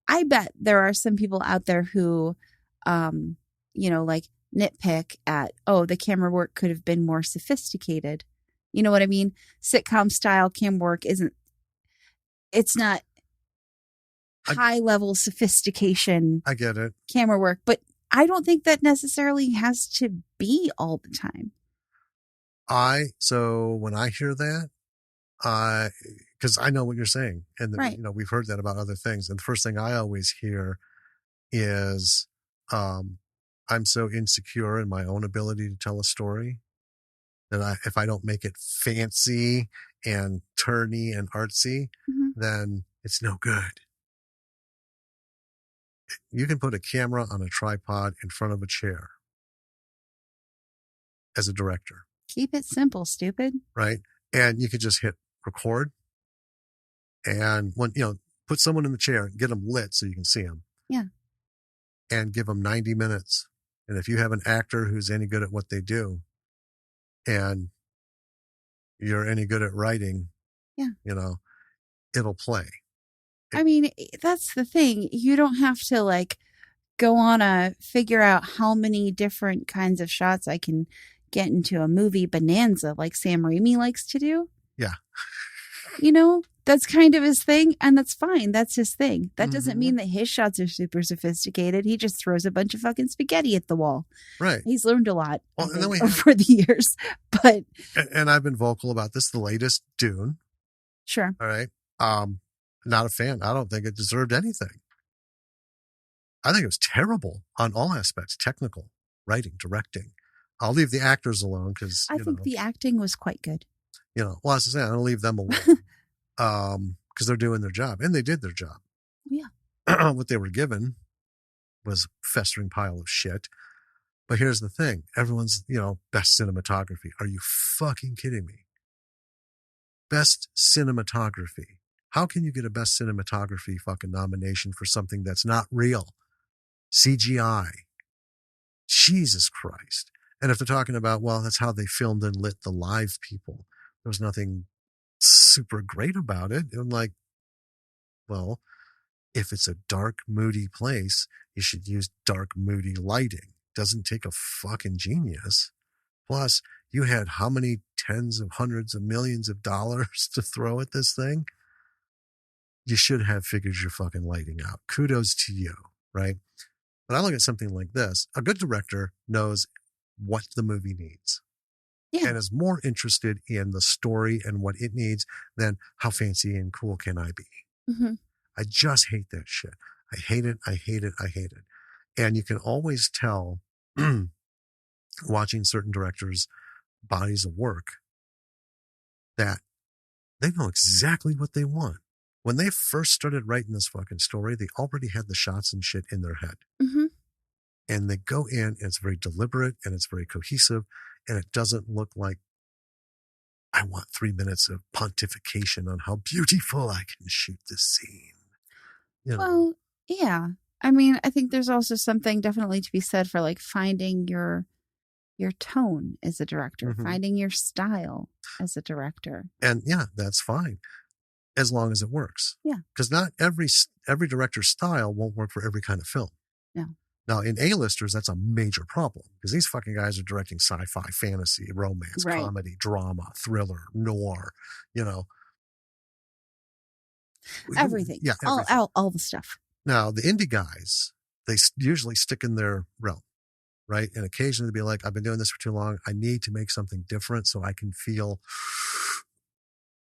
I bet there are some people out there who, like nitpick at, oh, the camera work could have been more sophisticated. You know what I mean? Sitcom style camera work it's not high level sophistication. I get it. Camera work, but I don't think that necessarily has to be all the time. So when I hear that, because I know what you're saying, and Right. we've heard that about other things, and the first thing I always hear is, I'm so insecure in my own ability to tell a story that if I don't make it fancy and turny and artsy, then it's no good. You can put a camera on a tripod in front of a chair as a director. Keep it simple, stupid. Right? And you could just hit record and put someone in the chair, get them lit so you can see them. Yeah. And give them 90 minutes. And if you have an actor who's any good at what they do and you're any good at writing, it'll play. I mean, that's the thing. You don't have to go on a figure out how many different kinds of shots I can get into a movie bonanza like Sam Raimi likes to do. Yeah. That's kind of his thing, and that's fine. That's his thing. That doesn't mean that his shots are super sophisticated. He just throws a bunch of fucking spaghetti at the wall. Right. He's learned a lot over the years. But and I've been vocal about this, the latest Dune. Sure. All right. Not a fan. I don't think it deserved anything. I think it was terrible on all aspects, technical, writing, directing. I'll leave the actors alone because I think the acting was quite good. Well, as I say, I'll leave them alone because they're doing their job, and they did their job. Yeah. What they were given was a festering pile of shit. But here's the thing. Everyone's, best cinematography. Are you fucking kidding me? Best cinematography. How can you get a best cinematography fucking nomination for something that's not real? CGI. Jesus Christ. And if they're talking about, well, that's how they filmed and lit the live people, there was nothing super great about it. I'm like, well, if it's a dark, moody place, you should use dark, moody lighting. Doesn't take a fucking genius. Plus, you had how many tens of hundreds of millions of dollars to throw at this thing? You should have figured your fucking lighting out. Kudos to you, right? But I look at something like this. A good director knows what the movie needs. Yeah. And is more interested in the story and what it needs than how fancy and cool can I be. Mm-hmm. I just hate that shit. I hate it. I hate it. I hate it. And you can always tell watching certain directors' bodies of work that they know exactly what they want. When they first started writing this fucking story, they already had the shots and shit in their head. Mm-hmm. And they go in and it's very deliberate and it's very cohesive and it doesn't look like I want 3 minutes of pontification on how beautiful I can shoot this scene. Well, yeah. I mean, I think there's also something definitely to be said for finding your tone as a director, finding your style as a director. And yeah, that's fine. As long as it works. Yeah. Because not every director's style won't work for every kind of film. No. Now, in A-listers, that's a major problem because these fucking guys are directing sci-fi, fantasy, romance, comedy, drama, thriller, noir, Everything. Yeah. Everything. All the stuff. Now, the indie guys, they usually stick in their realm, right? And occasionally they'll be like, I've been doing this for too long. I need to make something different so I can feel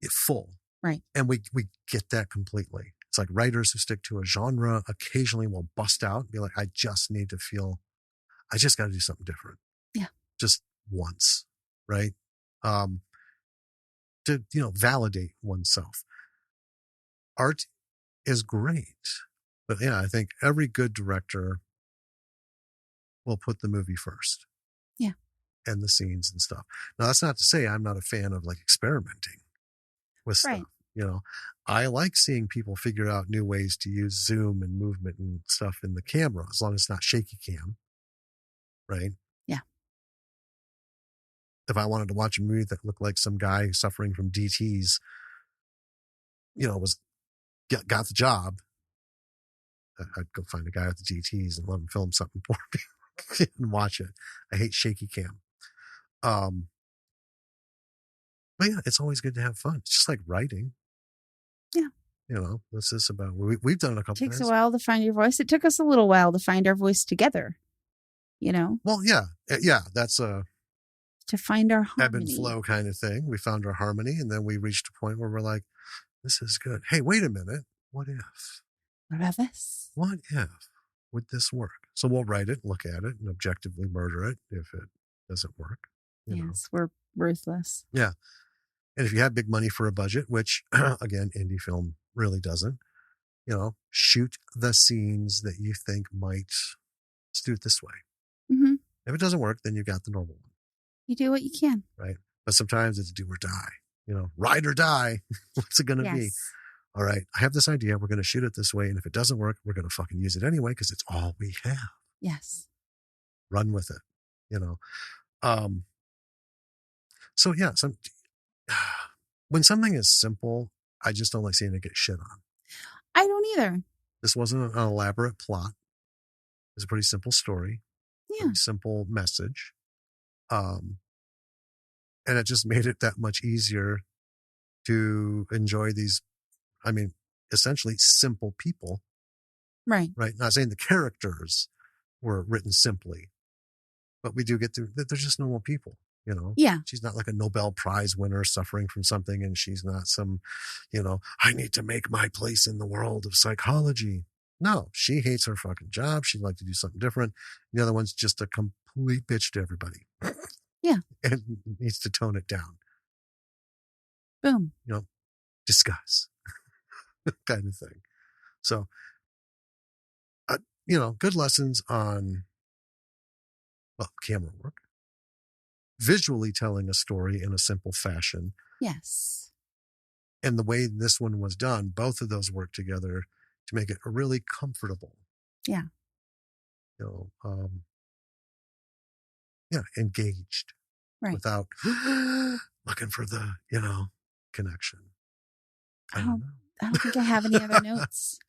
it full. Right. And we get that completely. It's like writers who stick to a genre occasionally will bust out and be like, I just got to do something different. Yeah. Just once. Right. To, validate oneself. Art is great. But yeah, I think every good director will put the movie first. Yeah. And the scenes and stuff. Now, that's not to say I'm not a fan of experimenting with stuff. I like seeing people figure out new ways to use zoom and movement and stuff in the camera, as long as it's not shaky cam. Right? Yeah. If I wanted to watch a movie that looked like some guy suffering from DTs, got the job, I'd go find a guy with the GTs and let him film something for me and watch it. I hate shaky cam. But yeah, it's always good to have fun. It's just like writing. Yeah. This is about, we've done it a couple It takes times. a while to find your voice. It took us a little while to find our voice together, Well, yeah. Yeah. That's to find our harmony. ebb and flow kind of thing. We found our harmony, and then we reached a point where we're like, this is good. Hey, wait a minute. What if? What if? Would this work? So we'll write it, look at it, and objectively murder it if it doesn't work. Yes, we're ruthless. Yeah. And if you have big money for a budget, which again, indie film really doesn't, shoot the scenes that you think might, let's do it this way. Mm-hmm. If it doesn't work, then you got the normal one. You do what you can. Right. But sometimes it's do or die, ride or die. What's it going to be? All right. I have this idea. We're going to shoot it this way. And if it doesn't work, we're going to fucking use it anyway, because it's all we have. Yes. Run with it, So yeah, when something is simple, I just don't like seeing it get shit on. I don't either. This wasn't an elaborate plot. It's a pretty simple story. Yeah. Pretty simple message. And it just made it that much easier to enjoy these, essentially simple people. Right. Right. Not saying the characters were written simply, but we do get to, they're just normal people. Yeah. She's not like a Nobel Prize winner suffering from something, and she's not some, I need to make my place in the world of psychology. No, she hates her fucking job. She'd like to do something different. The other one's just a complete bitch to everybody. Yeah. And needs to tone it down. Boom. Discuss kind of thing. So, good lessons on, camera work. Visually telling a story in a simple fashion. Yes. And the way this one was done, both of those work together to make it really comfortable. Yeah. Engaged. Right. Without looking for the, connection. I don't think I have any other notes.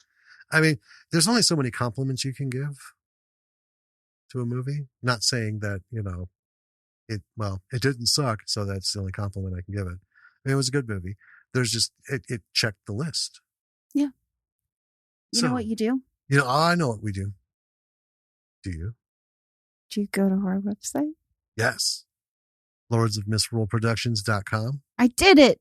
There's only so many compliments you can give to a movie. Not saying that, it didn't suck, so that's the only compliment I can give it. It was a good movie. There's just, it checked the list. Yeah. You know what you do? I know what we do. Do you? Do you go to our website? Yes. lordsofmisruleproductions.com. I did it.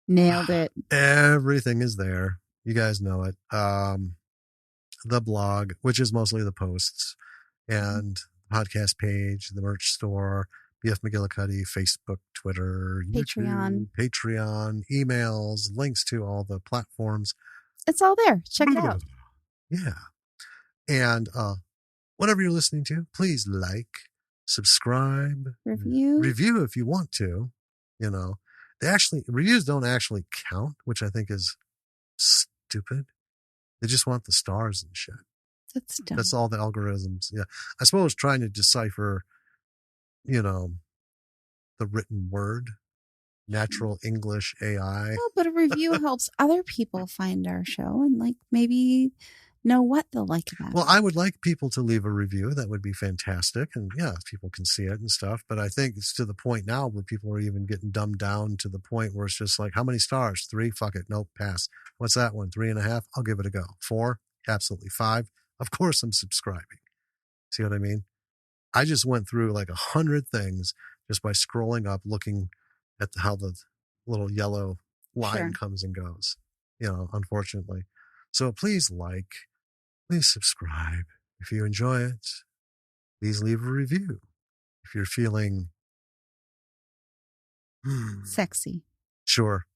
Nailed it. Everything is there. You guys know it. The blog, which is mostly the posts, and podcast page, the merch store, BF McGillicuddy, Facebook, Twitter, YouTube, Patreon, emails, links to all the platforms. It's all there. Check it out. Yeah. And whatever you're listening to, please like, subscribe, review if you want to. Reviews don't actually count, which I think is stupid. They just want the stars and shit. That's dumb. That's all the algorithms. Yeah. I suppose trying to decipher, the written word, natural English AI. Well, but a review helps other people find our show and maybe know what they'll like about it. Well, I would like people to leave a review. That would be fantastic. And yeah, people can see it and stuff. But I think it's to the point now where people are even getting dumbed down to the point where it's just like, how many stars? 3? Fuck it. Nope. Pass. What's that one? 3.5? I'll give it a go. 4? Absolutely. 5? Of course I'm subscribing. See what I mean? I just went through 100 things just by scrolling up, looking at how the little yellow line comes and goes, unfortunately. So please please subscribe. If you enjoy it, please leave a review. If you're feeling sexy. Sure.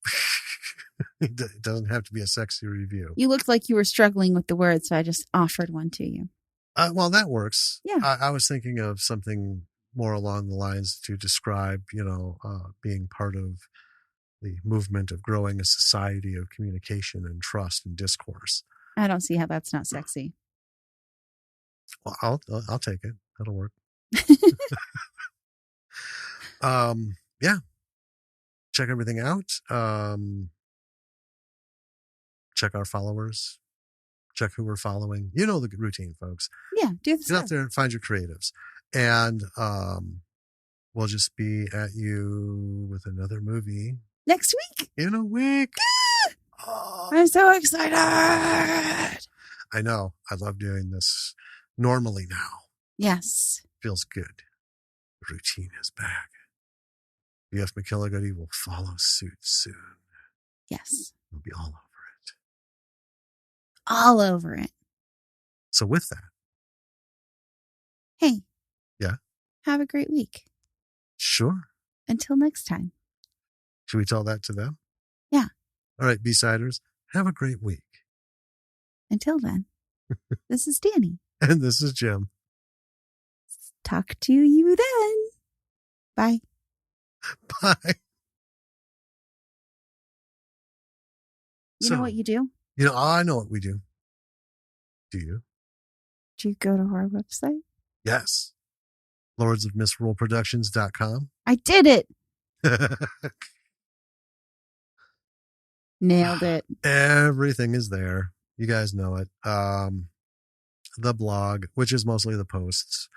It doesn't have to be a sexy review. You looked like you were struggling with the word, so I just offered one to you. Well, that works. Yeah. I was thinking of something more along the lines to describe, being part of the movement of growing a society of communication and trust and discourse. I don't see how that's not sexy. Well, I'll take it. That'll work. Yeah. Check everything out. check our followers, check who we're following. You know the routine, folks. Yeah, do the Get out stuff. there and find your creatives. And we'll just be at you with another movie Next week. in a week. Oh, I'm so excited. I know. I love doing this normally now. Yes. Feels good. The routine is back. B.F. McKilligoody will follow suit soon. Yes. We'll be all over it. All over it. So with that. Hey. Yeah? Have a great week. Sure. Until next time. Should we tell that to them? Yeah. All right, B-siders, have a great week. Until then, this is Danny. And this is Jim. Talk to you then. Bye. Bye. You know what you do? You know, I know what we do. Do you? Do you go to our website? Yes. lordsofmisruleproductions.com. I did it. Nailed it. Everything is there. You guys know it. The blog, which is mostly the posts,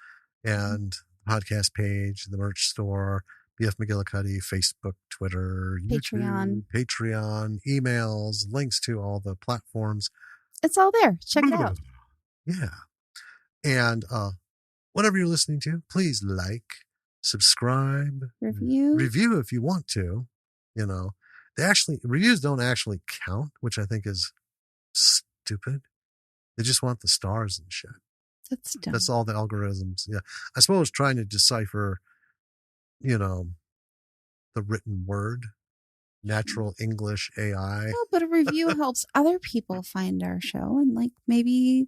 and podcast page, the merch store, BF McGillicuddy, Facebook, Twitter, Patreon. YouTube, Patreon, emails, links to all the platforms. It's all there. Check it out. Yeah. And whatever you're listening to, please like, subscribe, review if you want to. You know, reviews don't actually count, which I think is stupid. They just want the stars and shit. That's dumb. That's all the algorithms. Yeah. I suppose trying to decipher, you know, the written word, natural English AI. Well, but a review helps other people find our show and like maybe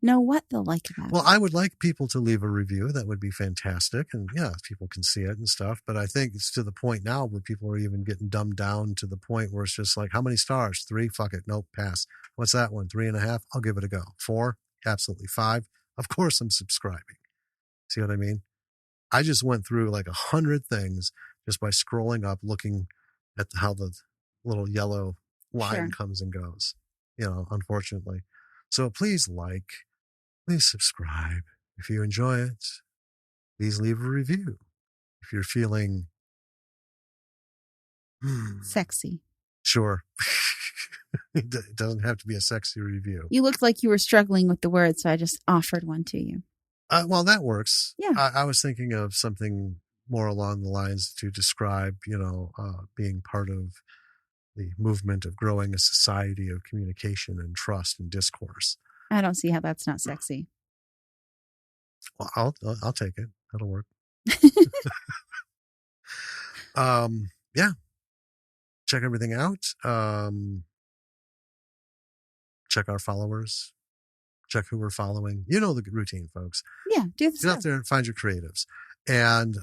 know what they'll like about it. Well, I would like people to leave a review. That would be fantastic. And yeah, people can see it and stuff. But I think it's to the point now where people are even getting dumbed down to the point where it's just like, how many stars? 3? Fuck it. Nope. Pass. What's that one? 3.5? I'll give it a go. 4? Absolutely. 5? Of course I'm subscribing. See what I mean? I just went through like 100 things just by scrolling up, looking at how the little yellow line comes and goes, you know, unfortunately. So please please subscribe. If you enjoy it, please leave a review. If you're feeling sexy. Sure. It doesn't have to be a sexy review. You looked like you were struggling with the word, so I just offered one to you. Well, that works. Yeah. I was thinking of something more along the lines to describe, you know, being part of the movement of growing a society of communication and trust and discourse. I don't see how that's not sexy. Well, I'll take it. That'll work. Yeah. Check everything out. Check our followers. Check who we're following. You know the routine, folks. Yeah, do the Get stuff. out there and find your creatives. And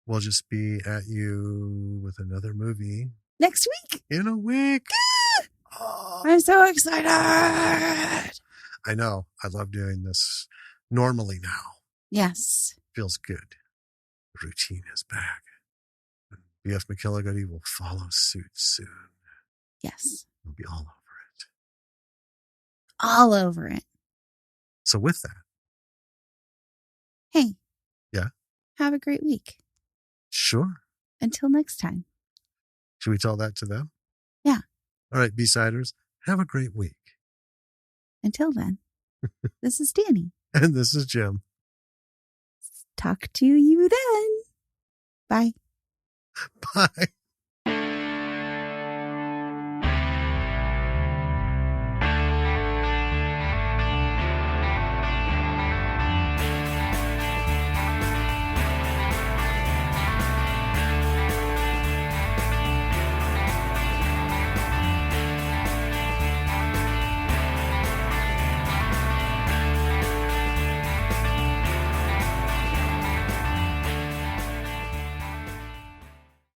we'll just be at you with another movie next week. In a week. Oh, I'm so excited. I know. I love doing this normally now. Yes. Feels good. The routine is back. B.F. McKilligoody will follow suit soon. Yes. We'll be all over it. All over it. So with that. Hey. Yeah? Have a great week. Sure. Until next time. Should we tell that to them? Yeah. All right, B-siders, have a great week. Until then, this is Danny. And this is Jim. Talk to you then. Bye. Bye.